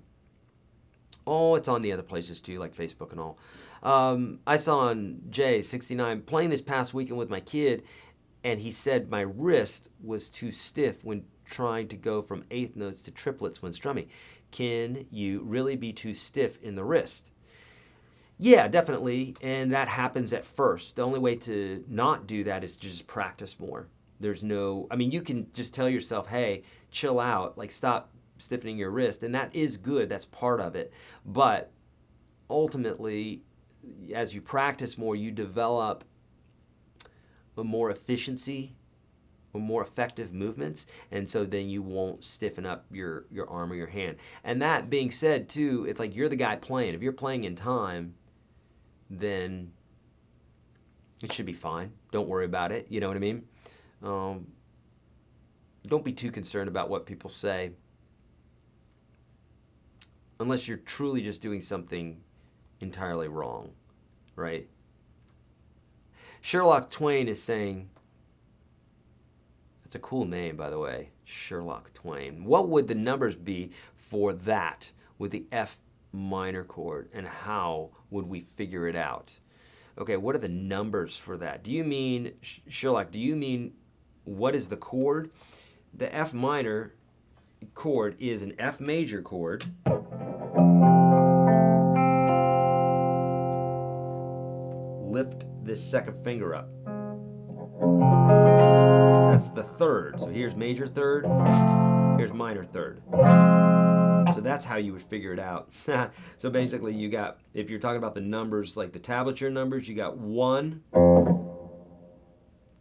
Oh, it's on the other places too, like Facebook and all. I saw on J69 playing this past weekend with my kid, and he said my wrist was too stiff when trying to go from eighth notes to triplets when strumming. Can you really be too stiff in the wrist? Yeah, definitely, and that happens at first. The only way to not do that is to just practice more. You can just tell yourself, hey, chill out, like stop stiffening your wrist, and that is good, that's part of it. But ultimately, as you practice more, you develop a more efficiency, or more effective movements, and so then you won't stiffen up your arm or your hand. And that being said, too, it's like you're the guy playing. If you're playing in time, then it should be fine. Don't worry about it, you know what I mean? Don't be too concerned about what people say, unless you're truly just doing something entirely wrong, right? Sherlock Twain is saying, that's a cool name, by the way, Sherlock Twain. What would the numbers be for that with the F minor chord, and how would we figure it out? Okay, what are the numbers for that? Do you mean, Sherlock, do you mean what is the chord? The F minor chord is an F major chord. Lift this second finger up. That's the third. So here's major third, here's minor third. So that's how you would figure it out. So basically you got, if you're talking about the numbers, like the tablature numbers, you got 1,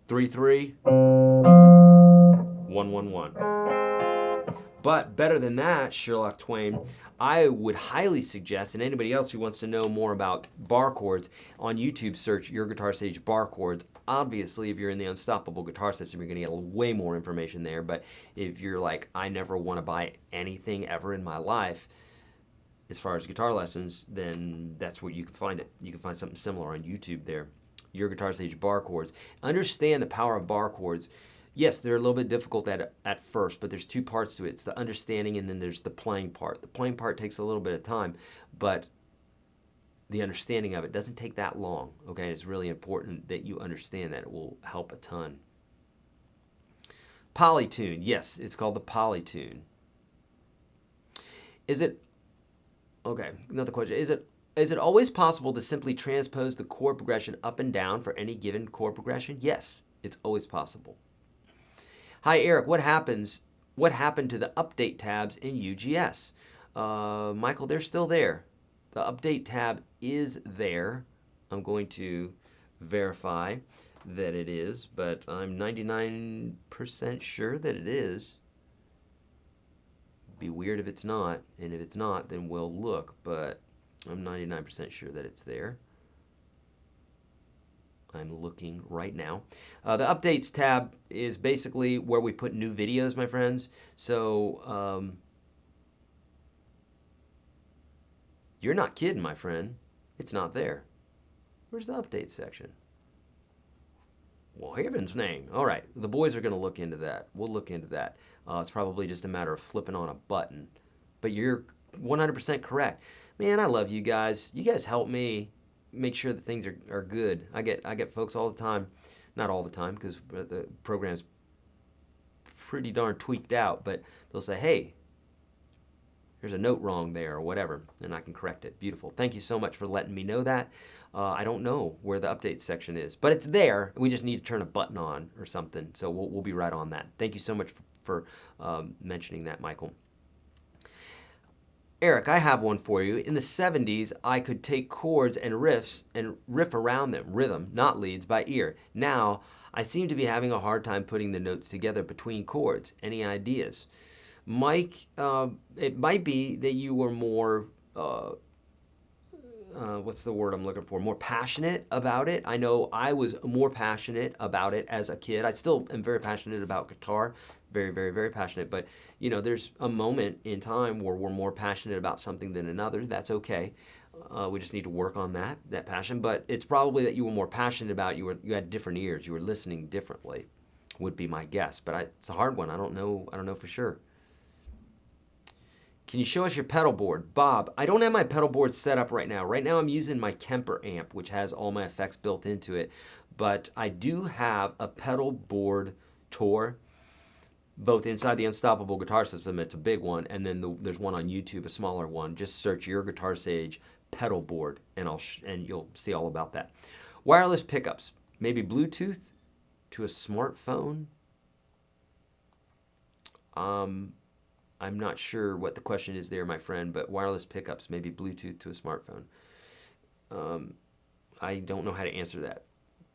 3, 3, 1, 1, 1. But better than that, Sherlock Twain, I would highly suggest, and anybody else who wants to know more about bar chords, on YouTube search Your Guitar Sage bar chords. Obviously, if you're in the Unstoppable Guitar System, you're going to get way more information there. But if you're like, I never want to buy anything ever in my life, as far as guitar lessons, then that's where you can find it. You can find something similar on YouTube there. Your Guitar Sage bar chords. Understand the power of bar chords. Yes, they're a little bit difficult at first, but there's two parts to it. It's the understanding, and then there's the playing part. The playing part takes a little bit of time, but the understanding of it doesn't take that long, okay? It's really important that you understand that. It will help a ton. Polytune, yes, it's called the Polytune. Is it, okay, another question. Is it always possible to simply transpose the chord progression up and down for any given chord progression? Yes, it's always possible. Hi, Eric. What happened to the update tabs in UGS? Michael, they're still there. The update tab is there. I'm going to verify that it is, but I'm 99% sure that it is. It'd be weird if it's not, and if it's not, then we'll look, but I'm 99% sure that it's there. I'm looking right now. The Updates tab is basically where we put new videos, my friends. So, you're not kidding, my friend. It's not there. Where's the Updates section? Well, heaven's name. All right, the boys are going to look into that. We'll look into that. It's probably just a matter of flipping on a button. But you're 100% correct. Man, I love you guys. You guys help me make sure that things are good. I get folks all the time, not all the time because the program's pretty darn tweaked out, but they'll say, hey, there's a note wrong there or whatever, and I can correct it. Beautiful. Thank you so much for letting me know that. I don't know where the update section is, but it's there. We just need to turn a button on or something, so we'll be right on that. Thank you so much for mentioning that, Michael. Eric, I have one for you. In the 70s, I could take chords and riffs and riff around them, rhythm, not leads, by ear. Now, I seem to be having a hard time putting the notes together between chords. Any ideas? Mike, it might be that you were more, what's the word I'm looking for? More passionate about it. I know I was more passionate about it as a kid. I still am very passionate about guitar. Very, very, very passionate. But, you know, there's a moment in time where we're more passionate about something than another. That's okay. We just need to work on that passion. But it's probably that you were more passionate about, you had different ears. You were listening differently, would be my guess. But it's a hard one. I don't know for sure. Can you show us your pedal board? Bob, I don't have my pedal board set up right now. Right now I'm using my Kemper amp, which has all my effects built into it. But I do have a pedal board tour, both inside the Unstoppable Guitar System, it's a big one, and then there's one on YouTube, a smaller one. Just search Your GuitarSage pedal board, and you'll see all about that. Wireless pickups, maybe Bluetooth to a smartphone. I'm not sure what the question is there, my friend, but wireless pickups, maybe Bluetooth to a smartphone. I don't know how to answer that,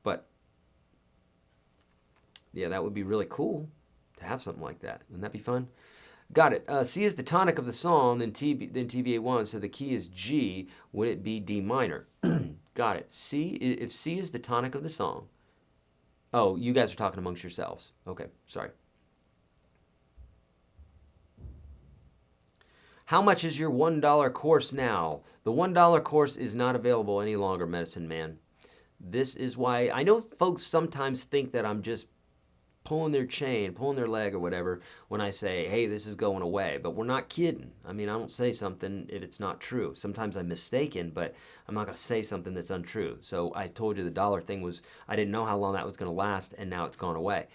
but yeah, that would be really cool to have something like that. Wouldn't that be fun? Got it. C is the tonic of the song, then TBA1, so the key is G. Would it be D minor? Got it. C, if C is the tonic of the song. Oh, you guys are talking amongst yourselves. Okay, sorry. How much is your $1 course now? The $1 course is not available any longer, Medicine Man. This is why I know folks sometimes think that I'm just pulling their chain, pulling their leg or whatever when I say, hey, this is going away. But we're not kidding. I mean, I don't say something if it's not true. Sometimes I'm mistaken, but I'm not going to say something that's untrue. So I told you the dollar thing was, I didn't know how long that was going to last, and now it's gone away.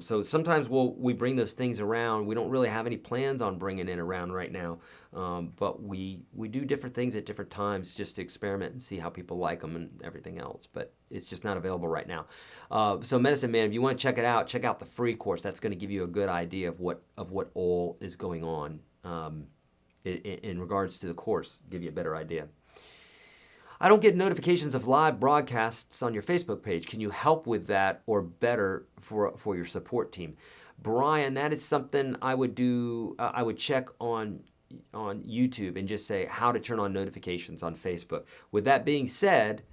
So sometimes we bring those things around. We don't really have any plans on bringing it around right now, but we do different things at different times just to experiment and see how people like them and everything else. But it's just not available right now. So Medicine Man, if you want to check it out, check out the free course. That's going to give you a good idea of what all is going on in regards to the course. Give you a better idea. I don't get notifications of live broadcasts on your Facebook page. Can you help with that or better for your support team? Brian, that is something I would do. I would check on YouTube and just say how to turn on notifications on Facebook. With that being said,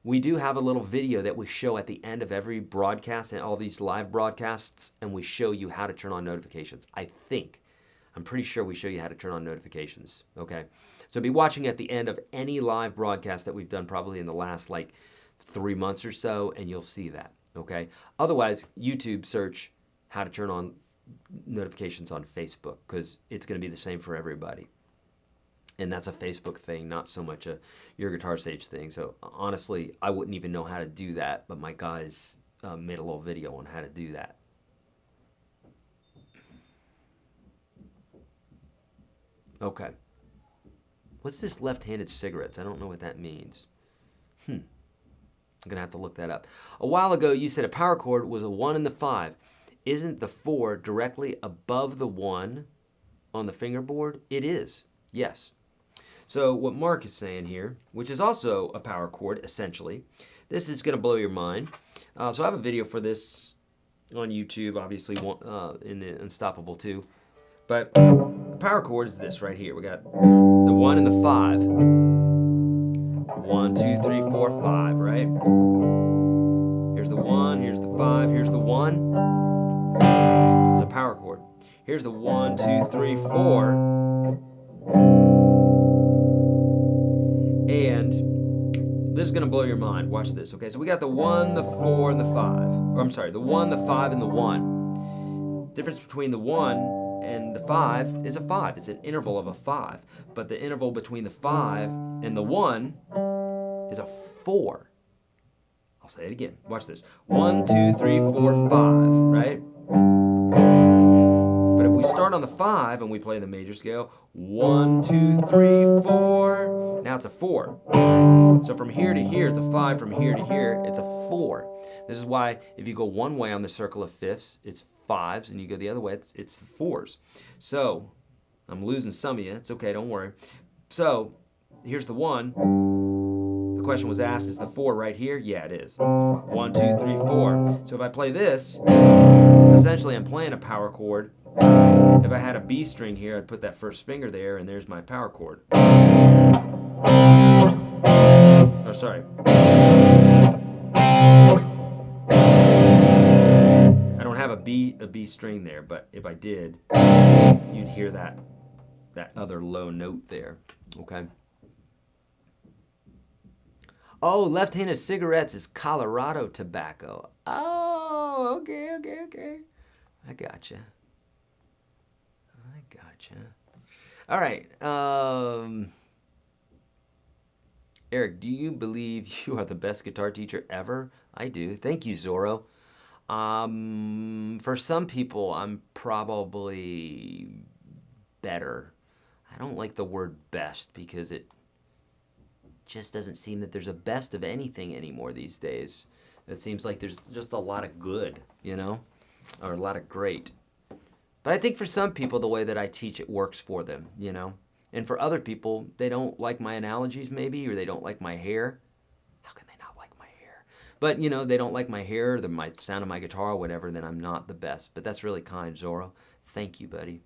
we do have a little video that we show at the end of every broadcast and all these live broadcasts, and we show you how to turn on notifications. I'm pretty sure we show you how to turn on notifications, okay? So be watching at the end of any live broadcast that we've done probably in the last like 3 months or so, and you'll see that, okay? Otherwise, YouTube search how to turn on notifications on Facebook, because it's going to be the same for everybody. And that's a Facebook thing, not so much a YourGuitarSage thing. So honestly, I wouldn't even know how to do that, but my guys made a little video on how to do that. Okay. What's this left-handed cigarettes? I don't know what that means. I'm going to have to look that up. A while ago, you said a power chord was a 1 and the 5. Isn't the 4 directly above the 1 on the fingerboard? It is, yes. So what Mark is saying here, which is also a power chord, essentially, this is going to blow your mind. So I have a video for this on YouTube, obviously, in the Unstoppable 2. But the power chord is this right here. We got the 1 and the 5. 1, 2, 3, 4, 5, right? Here's the 1, here's the 5, here's the 1. It's a power chord. Here's the 1, 2, 3, 4. And this is going to blow your mind. Watch this, okay? So we got the 1, the 4, and the 5. Or I'm sorry, the 1, the 5, and the 1. Difference between the 1 and the 5 is a 5. It's an interval of a 5. But the interval between the 5 and the 1 is a 4. I'll say it again. Watch this. 1, 2, 3, 4, 5, right? But if we start on the 5 and we play the major scale, 1, 2, 3, 4. Now it's a 4. So from here to here, it's a 5. From here to here, it's a 4. This is why if you go one way on the circle of fifths, it's 5s, and you go the other way, it's 4s. So I'm losing some of you. It's okay, don't worry. So here's the 1. The question was asked, is the 4 right here? Yeah, it is. 1, 2, 3, 4. So if I play this, essentially I'm playing a power chord. If I had a B string here, I'd put that first finger there, and there's my power chord. Oh, sorry. I don't have a B string there, but if I did, you'd hear that other low note there. Okay. Oh, left-handed cigarettes is Colorado tobacco. Oh, okay. I gotcha. All right. Eric, do you believe you are the best guitar teacher ever? I do. Thank you, Zorro. For some people, I'm probably better. I don't like the word best because it just doesn't seem that there's a best of anything anymore these days. It seems like there's just a lot of good, you know, or a lot of great. But I think for some people, the way that I teach it works for them, you know. And for other people, they don't like my analogies maybe, or they don't like my hair. How can they not like my hair? But, you know, they don't like my hair, or my sound of my guitar or whatever, then I'm not the best. But that's really kind, Zorro. Thank you, buddy.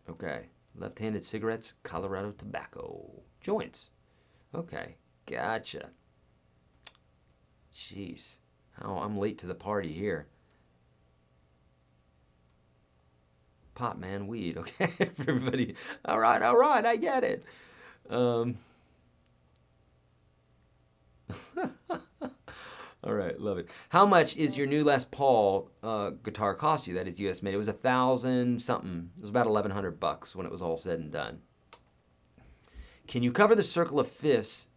Okay. Left-handed cigarettes, Colorado tobacco. Joints. Okay. Gotcha. Jeez. Oh, I'm late to the party here. Pot, man, weed. Okay, everybody. All right, I get it. Um, all right, love it. How much is your new Les Paul guitar cost you? That is US made. It was 1,000 something. It was about $1,100 when it was all said and done. Can you cover the circle of fifths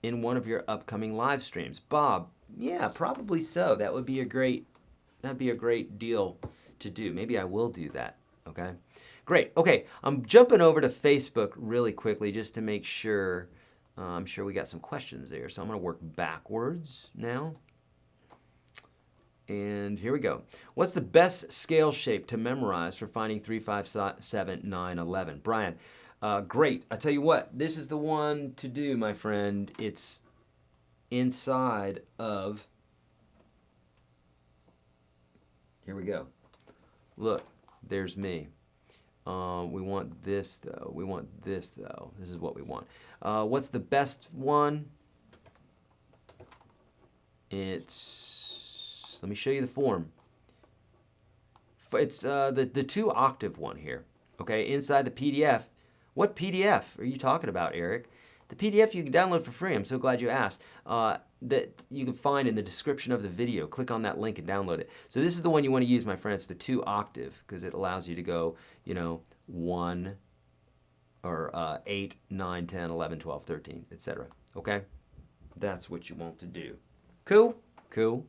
in one of your upcoming live streams? Bob, yeah, probably so. That'd be a great deal to do. Maybe I will do that, okay? Great, okay, I'm jumping over to Facebook really quickly just to make sure. I'm sure we got some questions there, so I'm gonna work backwards now. And here we go. What's the best scale shape to memorize for finding 3, 5, 7, 9, 11? Brian, great. I tell you what, this is the one to do, my friend. It's inside of, here we go. Look, there's me. We want this though. We want this though. This is what we want. What's the best one? It's, let me show you the form. It's the 2-octave one here. Okay, inside the PDF. What PDF are you talking about, Eric? The PDF you can download for free. I'm so glad you asked. That you can find in the description of the video. Click on that link and download it. So this is the one you want to use, my friends, the 2-octave, because it allows you to go, 1 or 8, 9, 10, 11, 12, 13, etc. Okay? That's what you want to do. Cool? Cool.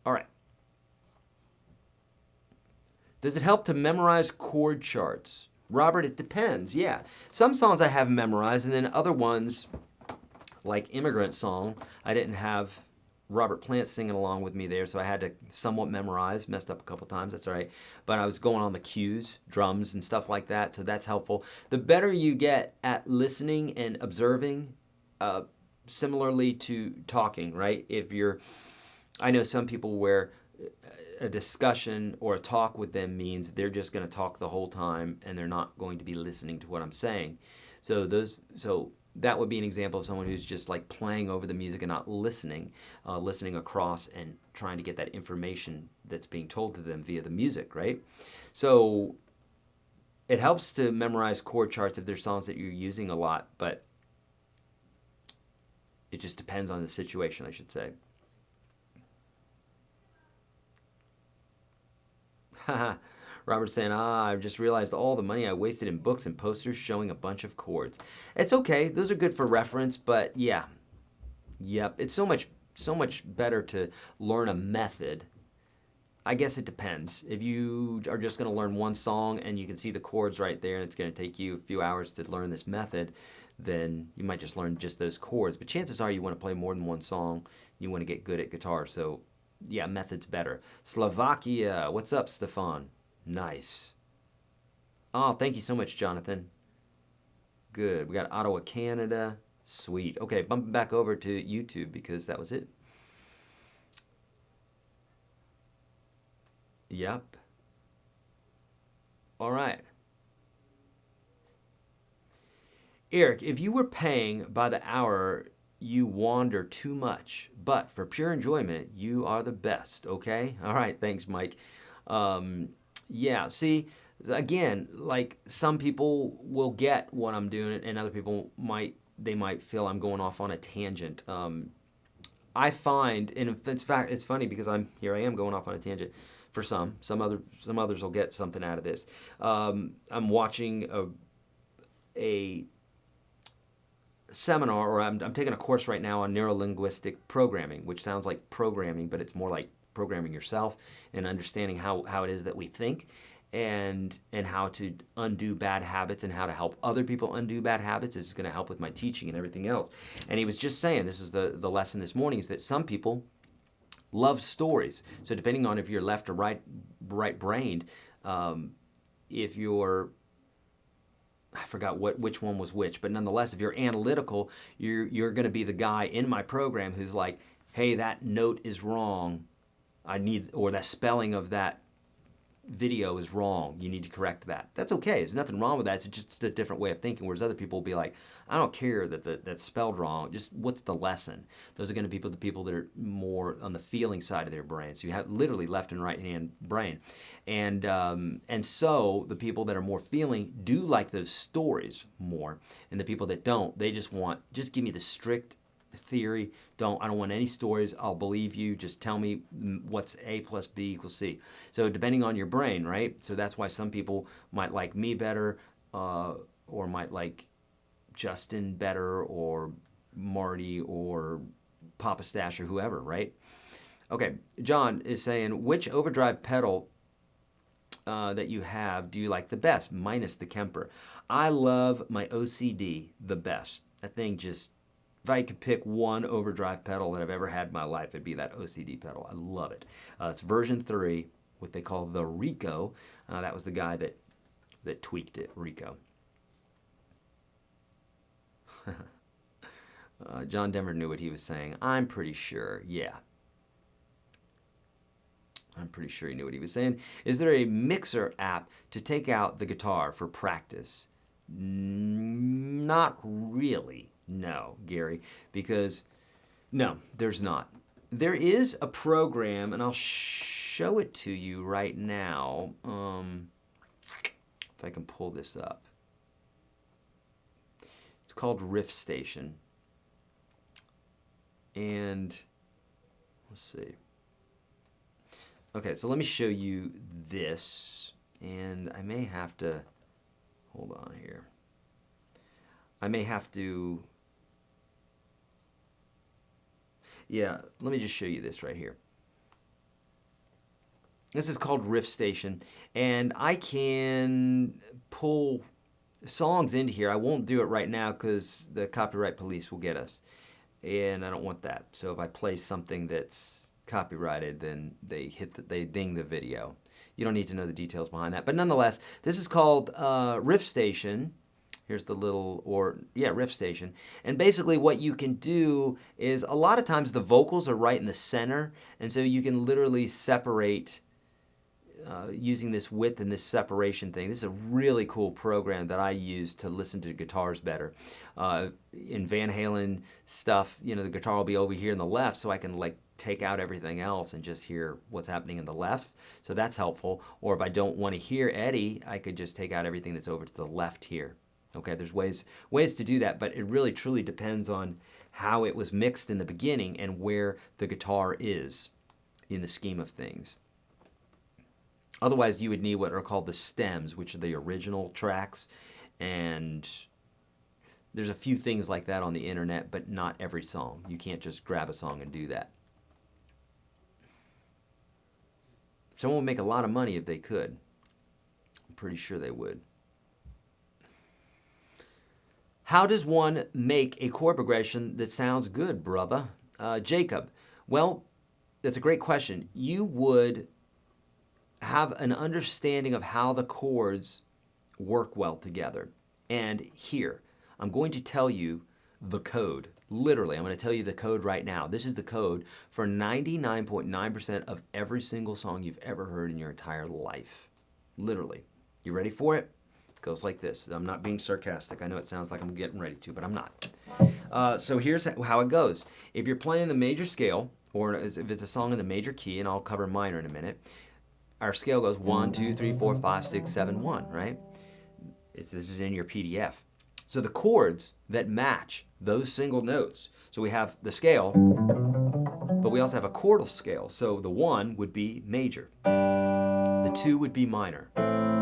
All right. Does it help to memorize chord charts? Robert, it depends, yeah. Some songs I have memorized, and then other ones, like Immigrant Song, I didn't have Robert Plant singing along with me there, so I had to somewhat memorize. Messed up a couple times, that's all right. But I was going on the cues, drums and stuff like that, so that's helpful. The better you get at listening and observing, similarly to talking, right? I know some people where a discussion or a talk with them means they're just going to talk the whole time and they're not going to be listening to what I'm saying. So that would be an example of someone who's just like playing over the music and not listening, listening across and trying to get that information that's being told to them via the music, right? So it helps to memorize chord charts if there's songs that you're using a lot, but it just depends on the situation, I should say. Robert's saying, I've just realized all the money I wasted in books and posters showing a bunch of chords. It's okay. Those are good for reference, but yeah. Yep. It's so much better to learn a method. I guess it depends. If you are just going to learn one song and you can see the chords right there and it's going to take you a few hours to learn this method, then you might just learn just those chords. But chances are you want to play more than one song. You want to get good at guitar, so yeah, method's better. Slovakia, what's up, Stefan? Nice. Oh, thank you so much, Jonathan. Good. We got Ottawa, Canada. Sweet. Okay, bumping back over to YouTube because that was it. Yep. All right. Eric, if you were paying by the hour, you wander too much, but for pure enjoyment, you are the best, okay? All right, thanks, Mike. Yeah, see, again, like some people will get what I'm doing and other people might feel I'm going off on a tangent. I find, and in fact, it's funny because here I am going off on a tangent for some others will get something out of this. I'm watching a seminar, or I'm taking a course right now on neurolinguistic programming, which sounds like programming, but it's more like programming yourself and understanding how it is that we think and how to undo bad habits and how to help other people undo bad habits. This is going to help with my teaching and everything else. And he was just saying, this was the lesson this morning, is that some people love stories. So depending on if you're left or right-brained, if you're, I forgot which one was which, but nonetheless, if you're analytical, you're going to be the guy in my program who's like, hey, that note is wrong. Or that spelling of that video is wrong. You need to correct that. That's okay. There's nothing wrong with that. It's just a different way of thinking. Whereas other people will be like, I don't care that that's spelled wrong. Just what's the lesson? Those are going to be the people that are more on the feeling side of their brain. So you have literally left and right hand brain, and so the people that are more feeling do like those stories more, and the people that don't, they just give me the strict theory. I don't want any stories. I'll believe you. Just tell me what's A plus B equals C. So depending on your brain, right? So that's why some people might like me better, or might like Justin better, or Marty, or Papa Stash, or whoever, right? Okay, John is saying, which overdrive pedal that you have do you like the best, minus the Kemper? I love my OCD the best. That thing just, if I could pick one overdrive pedal that I've ever had in my life, it'd be that OCD pedal. I love it. It's version 3, what they call the Rico. That was the guy that tweaked it, Rico. John Denver knew what he was saying. I'm pretty sure, yeah. I'm pretty sure he knew what he was saying. Is there a mixer app to take out the guitar for practice? Not really. No, Gary, because no, there's not. There is a program, and I'll show it to you right now. If I can pull this up. It's called Riff Station. And let's see. Okay, so let me show you this, and I may have to, hold on here. I may have to, yeah, let me just show you this right here. This is called Riff Station, and I can pull songs into here. I won't do it right now because the copyright police will get us, and I don't want that. So if I play something that's copyrighted, then they ding the video. You don't need to know the details behind that, but nonetheless, this is called Riff Station. Here's the little, Riff Station. And basically what you can do is, a lot of times the vocals are right in the center, and so you can literally separate using this width and this separation thing. This is a really cool program that I use to listen to guitars better. In Van Halen stuff, the guitar will be over here in the left, so I can take out everything else and just hear what's happening in the left. So that's helpful. Or if I don't want to hear Eddie, I could just take out everything that's over to the left here. Okay, there's ways to do that, but it really truly depends on how it was mixed in the beginning and where the guitar is in the scheme of things. Otherwise, you would need what are called the stems, which are the original tracks, and there's a few things like that on the internet, but not every song. You can't just grab a song and do that. Someone would make a lot of money if they could. I'm pretty sure they would. How does one make a chord progression that sounds good, brother? Jacob, well, that's a great question. You would have an understanding of how the chords work well together. And here, I'm going to tell you the code. Literally, I'm going to tell you the code right now. This is the code for 99.9% of every single song you've ever heard in your entire life. Literally. You ready for it? It goes like this. I'm not being sarcastic. I know it sounds like I'm getting ready to, but I'm not. So here's how it goes. If you're playing the major scale, or if it's a song in the major key, and I'll cover minor in a minute, our scale goes 1, 2, 3, 4, 5, 6, 7, 1, right? This is in your PDF. So the chords that match those single notes, so we have the scale, but we also have a chordal scale. So the 1 would be major, the 2 would be minor,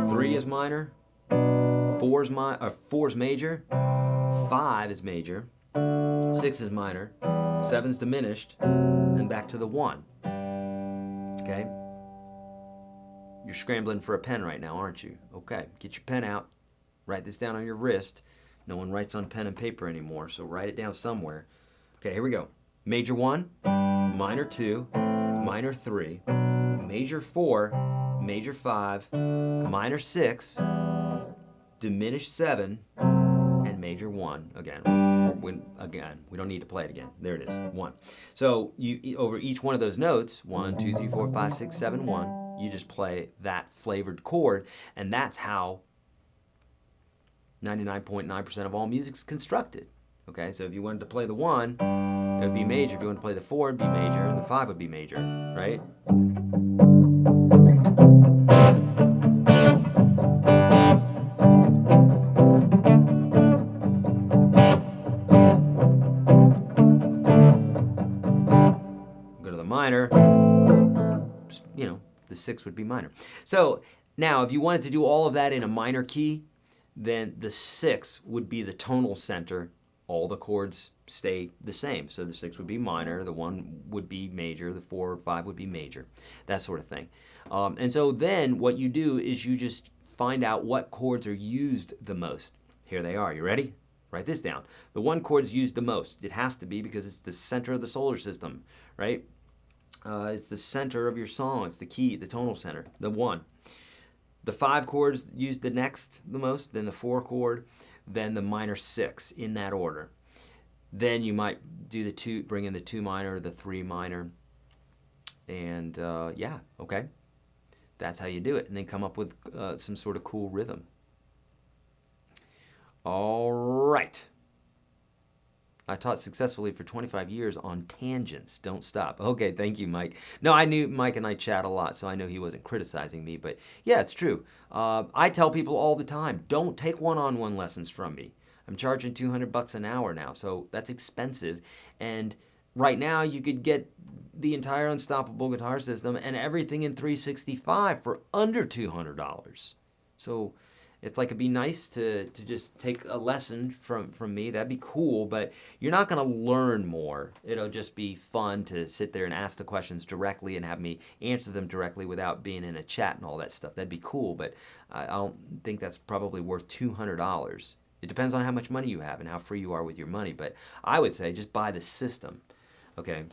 3 is minor, 4 is major, 5 is major, 6 is minor, 7 is diminished, and back to the 1. Okay? You're scrambling for a pen right now, aren't you? Okay, get your pen out. Write this down on your wrist. No one writes on pen and paper anymore, so write it down somewhere. Okay, here we go. Major 1, minor 2, minor 3, major 4, major 5, minor 6, diminished 7, and major 1. Again, we don't need to play it again. There it is, 1. So you over each one of those notes, 1, 2, 3, 4, 5, 6, 7, 1. You just play that flavored chord, and that's how 99.9% of all music's constructed. Okay, so if you wanted to play the 1, it would be major. If you wanted to play the 4, it'd be major, and the 5 would be major, right? Go to the minor, you know, the 6 would be minor. So now if you wanted to do all of that in a minor key, then the 6 would be the tonal center. All the chords stay the same. So the 6 would be minor, the 1 would be major, the 4 or 5 would be major, that sort of thing. And so then what you do is you just find out what chords are used the most. Here they are. You ready? Write this down. The 1 chord's used the most. It has to be because it's the center of the solar system, right? It's the center of your song. It's the key, the tonal center, the 1. The 5 chords used the next the most, then the 4 chord, then the minor 6, in that order. Then you might do the 2, bring in the 2 minor, the 3 minor, and yeah, okay. That's how you do it, and then come up with some sort of cool rhythm. All right. I taught successfully for 25 years on tangents. Don't stop. Okay, thank you, Mike. No, I knew Mike and I chat a lot, so I know he wasn't criticizing me, but yeah, it's true. I tell people all the time, don't take one-on-one lessons from me. I'm charging $200 an hour now, so that's expensive. And right now, you could get the entire Unstoppable guitar system and everything in 365 for under $200. So it's like it'd be nice to just take a lesson from me. That'd be cool, but you're not going to learn more. It'll just be fun to sit there and ask the questions directly and have me answer them directly without being in a chat and all that stuff. That'd be cool, but I don't think that's probably worth $200. It depends on how much money you have and how free you are with your money, but I would say just buy the system, okay?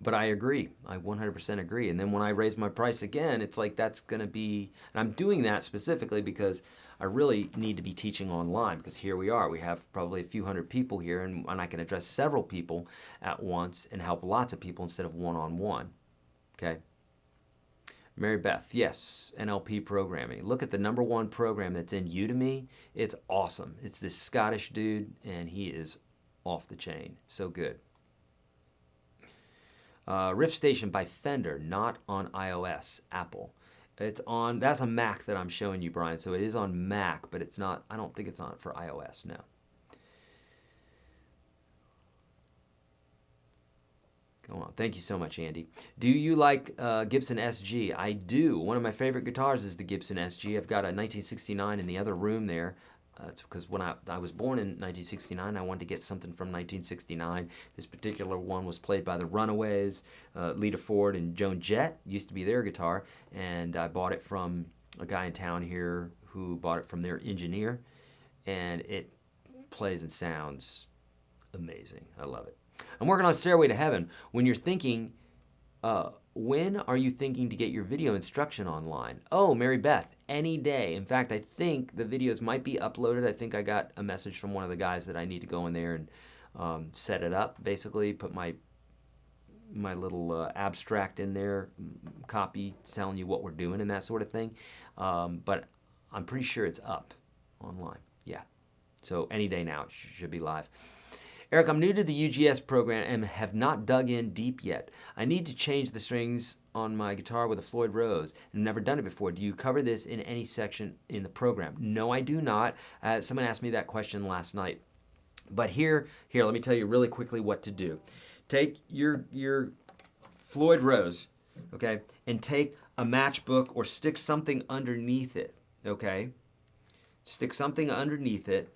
But I agree. I 100% agree. And then when I raise my price again, it's like that's going to be, and I'm doing that specifically because I really need to be teaching online, because here we are. We have probably a few hundred people here, and I can address several people at once and help lots of people instead of one-on-one. Okay? Mary Beth, yes, NLP programming. Look at the #1 program that's in Udemy. It's awesome. It's this Scottish dude, and he is off the chain. So good. Riff Station by Fender, not on iOS, Apple. It's on, that's a Mac that I'm showing you, Brian. So it is on Mac, but it's not, I don't think it's on for iOS, no. Go on. Thank you so much, Andy. Do you like Gibson SG? I do. One of my favorite guitars is the Gibson SG. I've got a 1969 in the other room there. It's because when I was born in 1969, I wanted to get something from 1969. This particular one was played by the Runaways, Lita Ford and Joan Jett. Used to be their guitar, and I bought it from a guy in town here who bought it from their engineer, and it plays and sounds amazing. I love it. I'm working on Stairway to Heaven. When you're thinking, when are you thinking to get your video instruction online? Oh, Mary Beth, any day. In fact, I think the videos might be uploaded. I think I got a message from one of the guys that I need to go in there and set it up, basically, put my little abstract in there, copy telling you what we're doing and that sort of thing. But I'm pretty sure it's up online. Yeah. So any day now, it should be live. Eric, I'm new to the UGS program and have not dug in deep yet. I need to change the strings on my guitar with a Floyd Rose and I've never done it before. Do you cover this in any section in the program? No, I do not. Someone asked me that question last night. But here, let me tell you really quickly what to do. Take your Floyd Rose, okay, and take a matchbook or stick something underneath it, okay? Stick something underneath it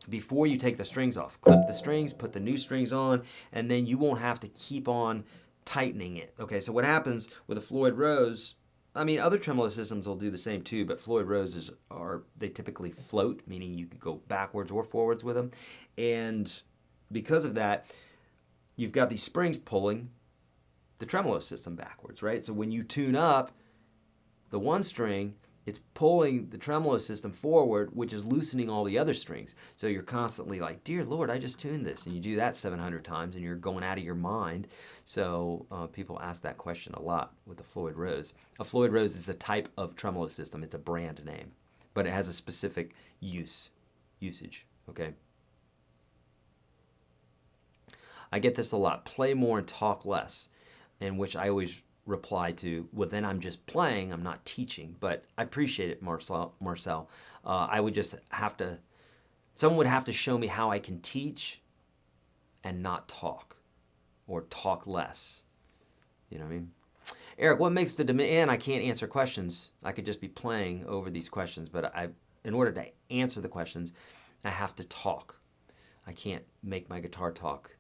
before you take the strings off. Clip the strings, put the new strings on, and then you won't have to keep on tightening it. Okay, so what happens with a Floyd Rose, I mean, other tremolo systems will do the same too, but Floyd Roses they typically float, meaning you can go backwards or forwards with them. And because of that, you've got these springs pulling the tremolo system backwards, right? So when you tune up the one string, it's pulling the tremolo system forward, which is loosening all the other strings. So you're constantly like, dear Lord, I just tuned this. And you do that 700 times and you're going out of your mind. So people ask that question a lot with the Floyd Rose. A Floyd Rose is a type of tremolo system. It's a brand name, but it has a specific usage, okay? I get this a lot. Play more and talk less, in which I always reply to, well, then I'm just playing, I'm not teaching. But I appreciate it, Marcel. I would just have to, someone would have to show me how I can teach and not talk, or talk less. You know what I mean? Eric, what makes the demand? I can't answer questions. I could just be playing over these questions, but in order to answer the questions, I have to talk. I can't make my guitar talk.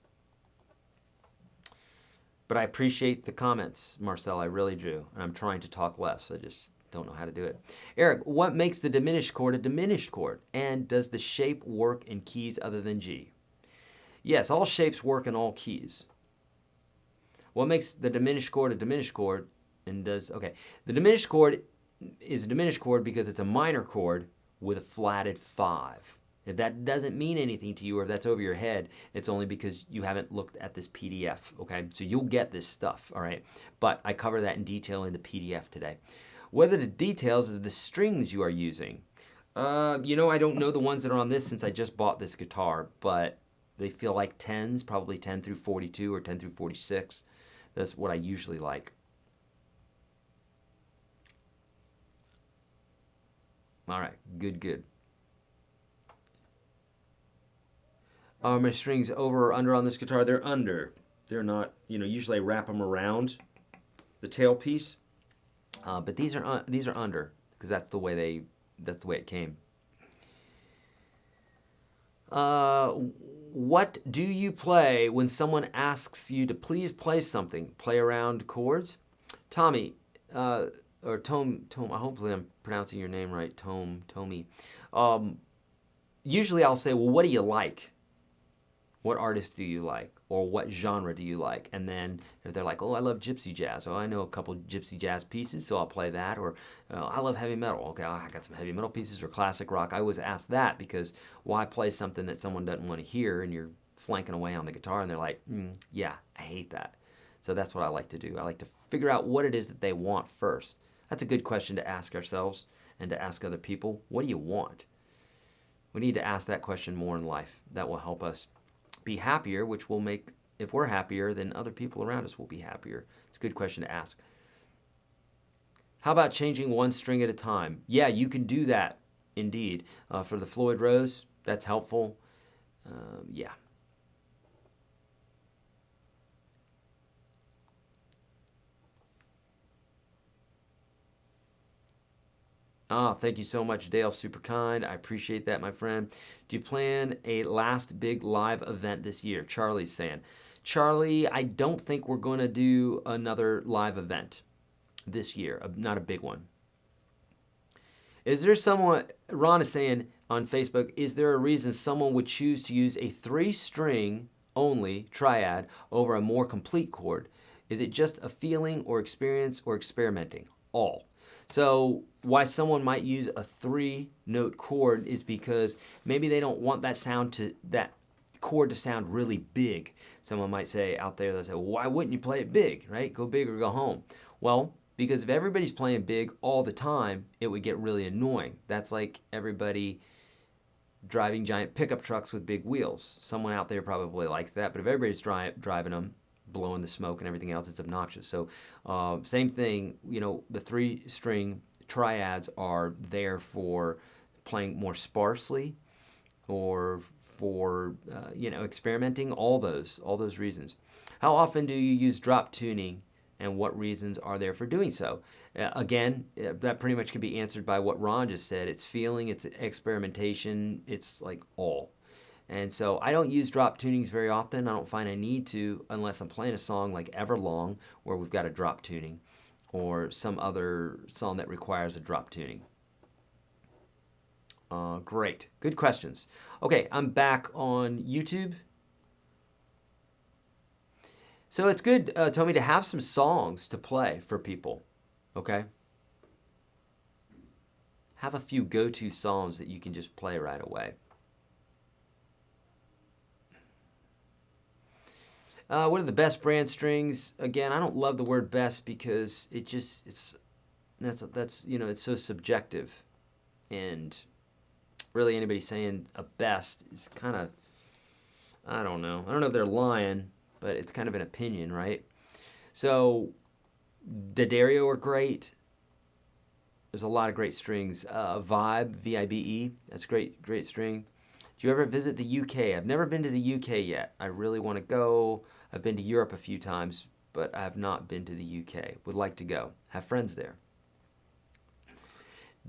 But I appreciate the comments, Marcel, I really do. And I'm trying to talk less. I just don't know how to do it. Eric, what makes the diminished chord a diminished chord? And does the shape work in keys other than G? Yes, all shapes work in all keys. What makes the diminished chord a diminished chord? And does, okay, the diminished chord is a diminished chord because it's a minor chord with a flatted 5. If that doesn't mean anything to you, or if that's over your head, it's only because you haven't looked at this PDF, okay? So you'll get this stuff, all right? But I cover that in detail in the PDF today. What are the details of the strings you are using? You know, I don't know the ones that are on this since I just bought this guitar, but they feel like 10s, probably 10 through 42 or 10 through 46. That's what I usually like. All right, good, good. Are my strings over or under on this guitar? They're under. They're not, you know, usually I wrap them around the tailpiece, but these are under because that's the way it came. What do you play when someone asks you to please play something? Play around chords? Tommy, or Tom, hopefully I'm pronouncing your name right, Tommy. Usually I'll say, well, what do you like? What artist do you like? Or what genre do you like? And then if they're like, oh, I love gypsy jazz. Oh, I know a couple gypsy jazz pieces, so I'll play that. Or I love heavy metal. Okay, I got some heavy metal pieces. Or classic rock. I always ask that because why play something that someone doesn't want to hear and you're flanking away on the guitar and they're like, yeah, I hate that. So that's what I like to do. I like to figure out what it is that they want first. That's a good question to ask ourselves and to ask other people. What do you want? We need to ask that question more in life. That will help us be happier, which will make, if we're happier, then other people around us will be happier. It's a good question to ask. How about changing one string at a time? Yeah, you can do that, indeed. For the Floyd Rose, that's helpful. Yeah. Oh, thank you so much, Dale. Super kind. I appreciate that, my friend. Do you plan a last big live event this year? Charlie's saying. Charlie, I don't think we're going to do another live event this year. Not a big one. Is there someone, Ron is saying on Facebook, is there a reason someone would choose to use a 3-string only triad over a more complete chord? Is it just a feeling or experience or experimenting? All. So why someone might use a 3-note chord is because maybe they don't want that chord to sound really big. Someone might say out there, they'll say, well, why wouldn't you play it big, right? Go big or go home. Well, because if everybody's playing big all the time, it would get really annoying. That's like everybody driving giant pickup trucks with big wheels. Someone out there probably likes that, but if everybody's driving them, blowing the smoke and everything else, it's obnoxious. So same thing, you know, the 3-string triads are there for playing more sparsely or for, you know, experimenting, all those reasons. How often do you use drop tuning and what reasons are there for doing so? Again, that pretty much can be answered by what Ron just said. It's feeling, it's experimentation, it's like all. And so I don't use drop tunings very often. I don't find I need to unless I'm playing a song like Everlong where we've got a drop tuning or some other song that requires a drop tuning. Great. Good questions. Okay, I'm back on YouTube. So it's good, Tommy, to have some songs to play for people. Okay? have a few go-to songs that you can just play right away. What are the best brand strings? Again, I don't love the word best because that's you know, it's so subjective, and really anybody saying a best is kind of, I don't know if they're lying, but it's kind of an opinion, right? So D'Addario are great. There's a lot of great strings. Vibe, V-I-B-E, that's great string. Do you ever visit the UK? I've never been to the UK yet. I really want to go. I've been to Europe a few times, but I have not been to the UK. Would like to go. Have friends there.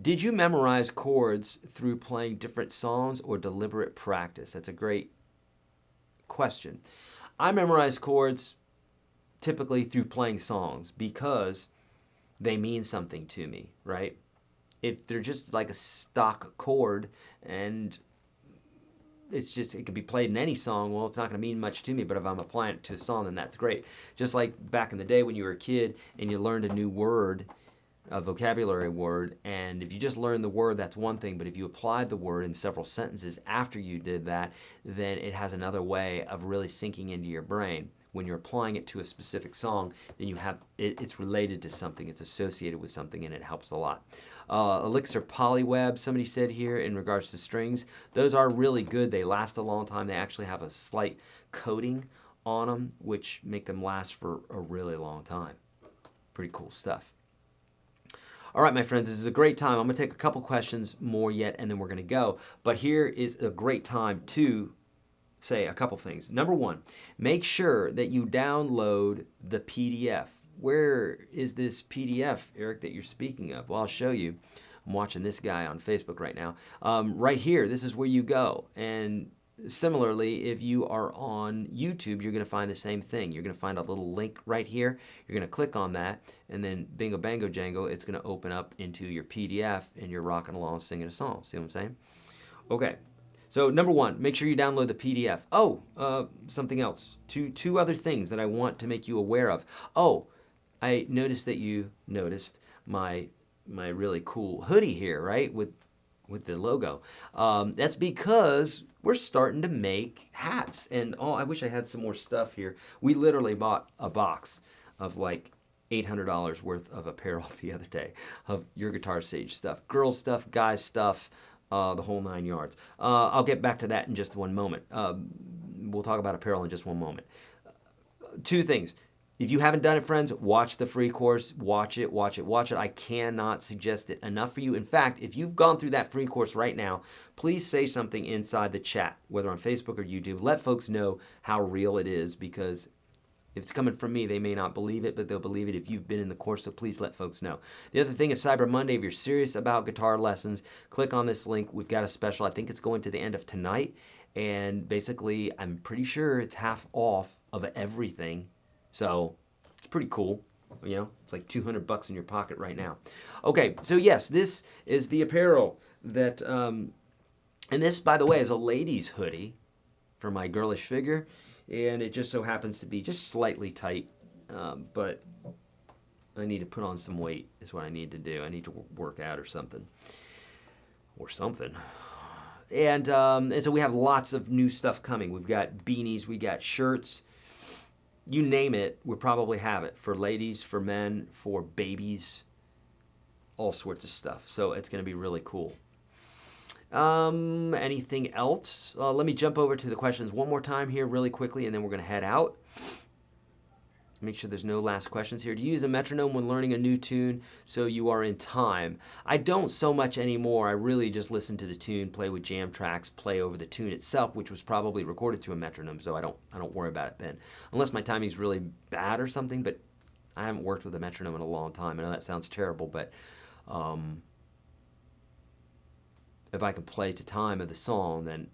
Did you memorize chords through playing different songs or deliberate practice? That's a great question. I memorize chords typically through playing songs because they mean something to me, right? If they're just like a stock chord and it could be played in any song, well, it's not going to mean much to me, but if I'm applying it to a song, then that's great. Just like back in the day when you were a kid and you learned a new word, a vocabulary word, and if you just learn the word, that's one thing, but if you applied the word in several sentences after you did that, then it has another way of really sinking into your brain. When you're applying it to a specific song, then you have it's related to something, it's associated with something, and it helps a lot. Elixir Polyweb, somebody said here in regards to strings, those are really good. They last a long time. They actually have a slight coating on them, which make them last for a really long time. Pretty cool stuff. All right, my friends, this is a great time. I'm going to take a couple questions more yet, and then we're going to go. But here is a great time to say a couple things. Number one, make sure that you download the PDF. Where is this PDF, Eric, that you're speaking of? Well, I'll show you. I'm watching this guy on Facebook right now. Right here, this is where you go. And similarly, if you are on YouTube, you're going to find the same thing. You're going to find a little link right here. You're going to click on that, and then bingo, bango, jango, it's going to open up into your PDF, and you're rocking along singing a song. See what I'm saying? Okay. So number one, make sure you download the PDF. Oh, something else. Two other things that I want to make you aware of. Oh, I noticed that you noticed my really cool hoodie here, right, with the logo. That's because we're starting to make hats. And oh, I wish I had some more stuff here. We literally bought a box of like $800 worth of apparel the other day of YourGuitarSage stuff, girl stuff, guys stuff, the whole 9 yards. I'll get back to that in just one moment. We'll talk about apparel in just one moment. Two things. If you haven't done it, friends, watch the free course. Watch it. I cannot suggest it enough for you. In fact, if you've gone through that free course right now, please say something inside the chat, whether on Facebook or YouTube. Let folks know how real it is, because if it's coming from me, they may not believe it, but they'll believe it if you've been in the course, so please let folks know. The other thing is Cyber Monday. If you're serious about guitar lessons, click on this link. We've got a special. I think it's going to the end of tonight, and basically, I'm pretty sure it's half off of everything. So it's pretty cool. You know, it's like $200 in your pocket right now. Okay, so yes, this is the apparel that, and this, by the way, is a ladies' hoodie for my girlish figure, and it just so happens to be just slightly tight, but I need to put on some weight is what I need to do. I need to work out or something. And so we have lots of new stuff coming. We've got beanies, we got shirts. You name it, we probably have it. For ladies, for men, for babies, all sorts of stuff. So it's going to be really cool. Anything else? Let me jump over to the questions one more time here really quickly, and then we're going to head out. Make sure there's no last questions here. Do you use a metronome when learning a new tune so you are in time? I don't so much anymore. I really just listen to the tune, play with jam tracks, play over the tune itself, which was probably recorded to a metronome, so I don't worry about it then. Unless my timing's really bad or something, but I haven't worked with a metronome in a long time. I know that sounds terrible, but if I can play to time of the song, then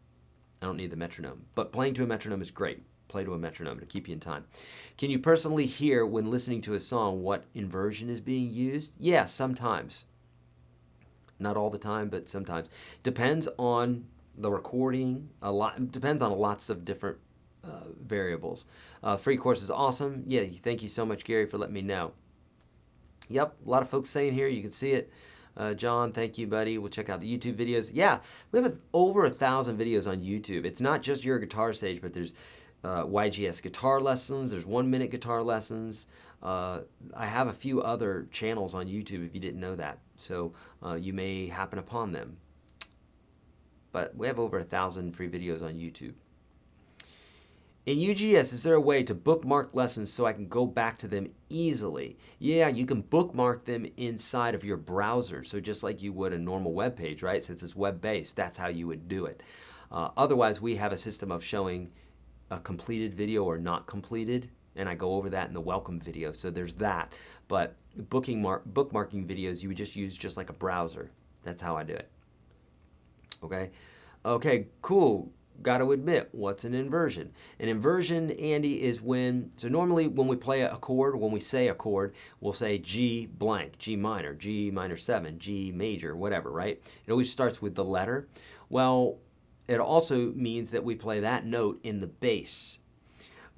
I don't need the metronome. But playing to a metronome is great. Play to a metronome to keep you in time. Can you personally hear when listening to a song what inversion is being used? Yeah, sometimes. Not all the time, but sometimes. Depends on the recording. Depends on lots of different variables. Free course is awesome. Yeah, thank you so much, Gary, for letting me know. Yep, a lot of folks saying here. You can see it. John, thank you, buddy. We'll check out the YouTube videos. Yeah, we have over 1,000 videos on YouTube. It's not just Your Guitar Sage, but there's YGS guitar lessons. There's 1-minute guitar lessons. I have a few other channels on YouTube if you didn't know that. So you may happen upon them. But we have over 1,000 free videos on YouTube. In UGS, is there a way to bookmark lessons so I can go back to them easily? Yeah, you can bookmark them inside of your browser. So just like you would a normal web page, right? Since it's web-based, that's how you would do it. Otherwise, we have a system of showing a completed video or not completed, and I go over that in the welcome video. So there's that. But bookmarking videos, you would just use just like a browser. That's how I do it. Okay? Okay, cool. Got to admit, what's an inversion? An inversion, Andy, is when, so normally when we play a chord, when we say a chord, we'll say G blank, G minor 7, G major, whatever, right? It always starts with the letter. Well, it also means that we play that note in the bass.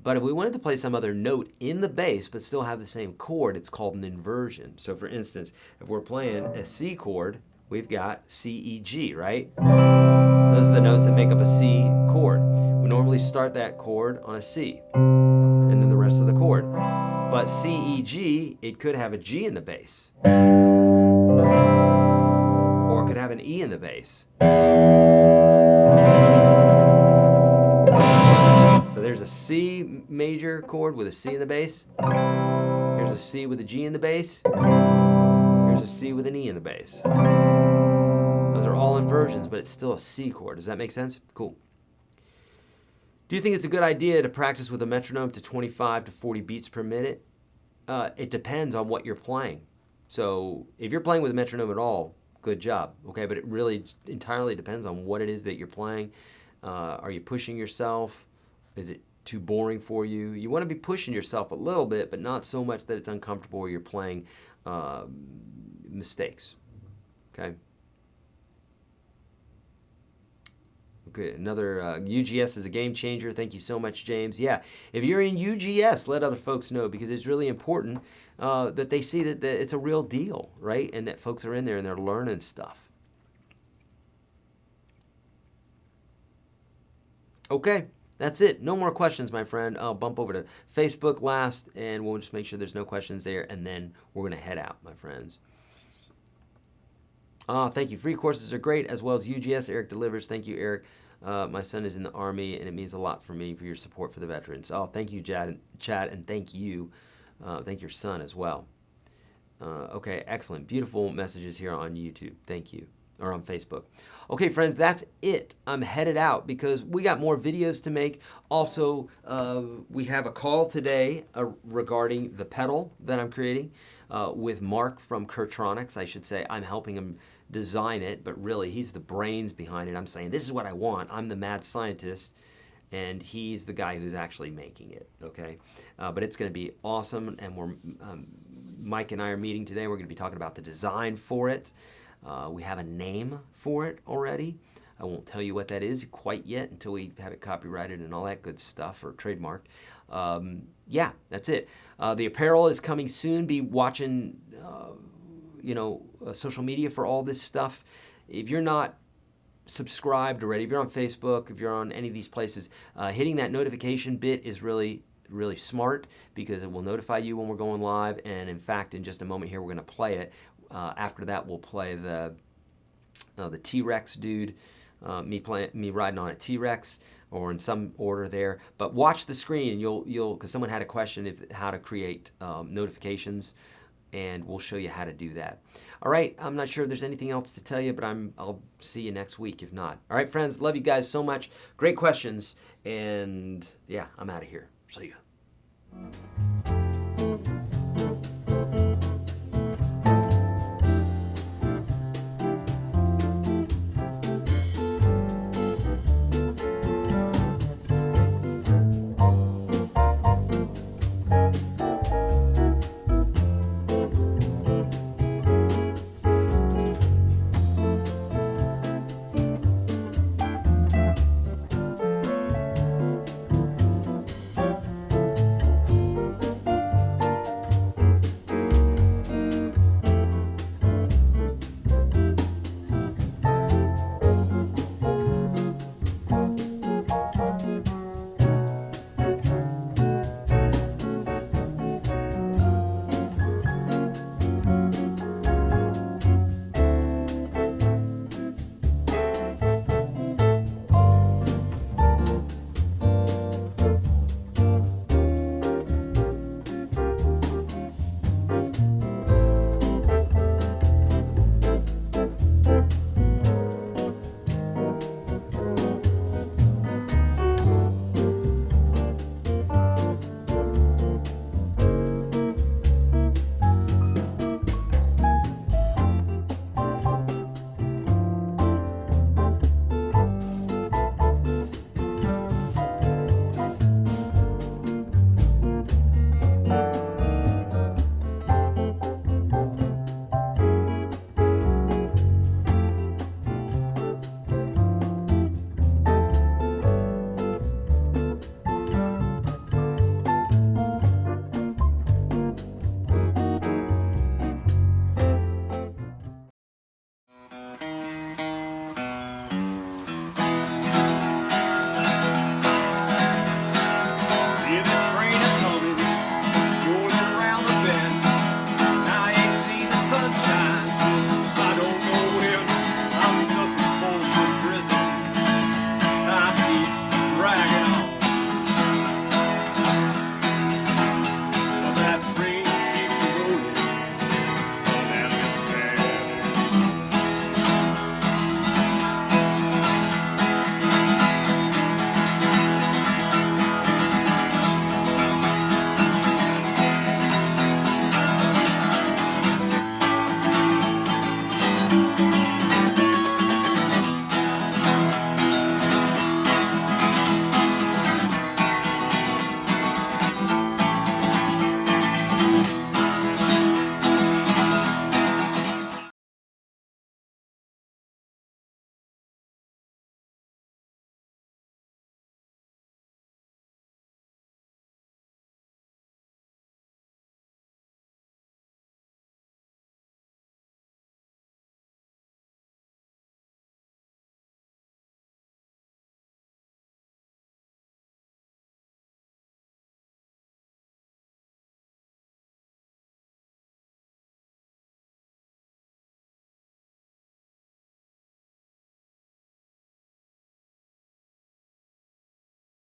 But if we wanted to play some other note in the bass but still have the same chord, it's called an inversion. So for instance, if we're playing a C chord, we've got C, E, G, right? Those are the notes that make up a C chord. We normally start that chord on a C, and then the rest of the chord. But C, E, G, it could have a G in the bass. Or it could have an E in the bass. So there's a C major chord with a C in the bass. Here's a C with a G in the bass. Here's a C with an E in the bass. Those are all inversions, but it's still a C chord. Does that make sense? Cool. Do you think it's a good idea to practice with a metronome to 25 to 40 beats per minute? It depends on what you're playing. So if you're playing with a metronome at all, good job. Okay, but it really entirely depends on what it is that you're playing. Are you pushing yourself? Is it too boring for you? You want to be pushing yourself a little bit, but not so much that it's uncomfortable or you're playing mistakes. Okay. Okay, another UGS is a game changer. Thank you so much, James. Yeah, if you're in UGS, let other folks know, because it's really important that they see that it's a real deal, right? And that folks are in there and they're learning stuff. Okay, that's it. No more questions, my friend. I'll bump over to Facebook last, and we'll just make sure there's no questions there, and then we're going to head out, my friends. Thank you. Free courses are great, as well as UGS. Eric delivers. Thank you, Eric. My son is in the Army, and it means a lot for me for your support for the veterans. Oh, thank you, Chad, and thank you. Thank your son as well. Okay, excellent. Beautiful messages here on YouTube. Thank you. Or on Facebook. Okay, friends, that's it. I'm headed out because we got more videos to make. Also, we have a call today regarding the pedal that I'm creating with Mark from Kurtronics. I should say I'm helping him design it, but really he's the brains behind it. I'm saying this is what I want. I'm the mad scientist, and he's the guy who's actually making it. Okay, but it's going to be awesome, and we're Mike and I are meeting today. We're going to be talking about the design for it. We have a name for it already. I won't tell you what that is quite yet until we have it copyrighted and all that good stuff, or trademark. Yeah, that's it. The apparel is coming soon. Be watching, social media for all this stuff. If you're not subscribed already, if you're on Facebook, if you're on any of these places, hitting that notification bit is really smart, because it will notify you when we're going live. And in fact, in just a moment here, we're going to play it. After that, we'll play the T-Rex dude, me riding on a T-Rex, or in some order there. But watch the screen, and you'll because someone had a question how to create notifications, and we'll show you how to do that. All right, I'm not sure if there's anything else to tell you, but I'll see you next week if not. All right, friends, love you guys so much. Great questions, and yeah, I'm out of here. See ya.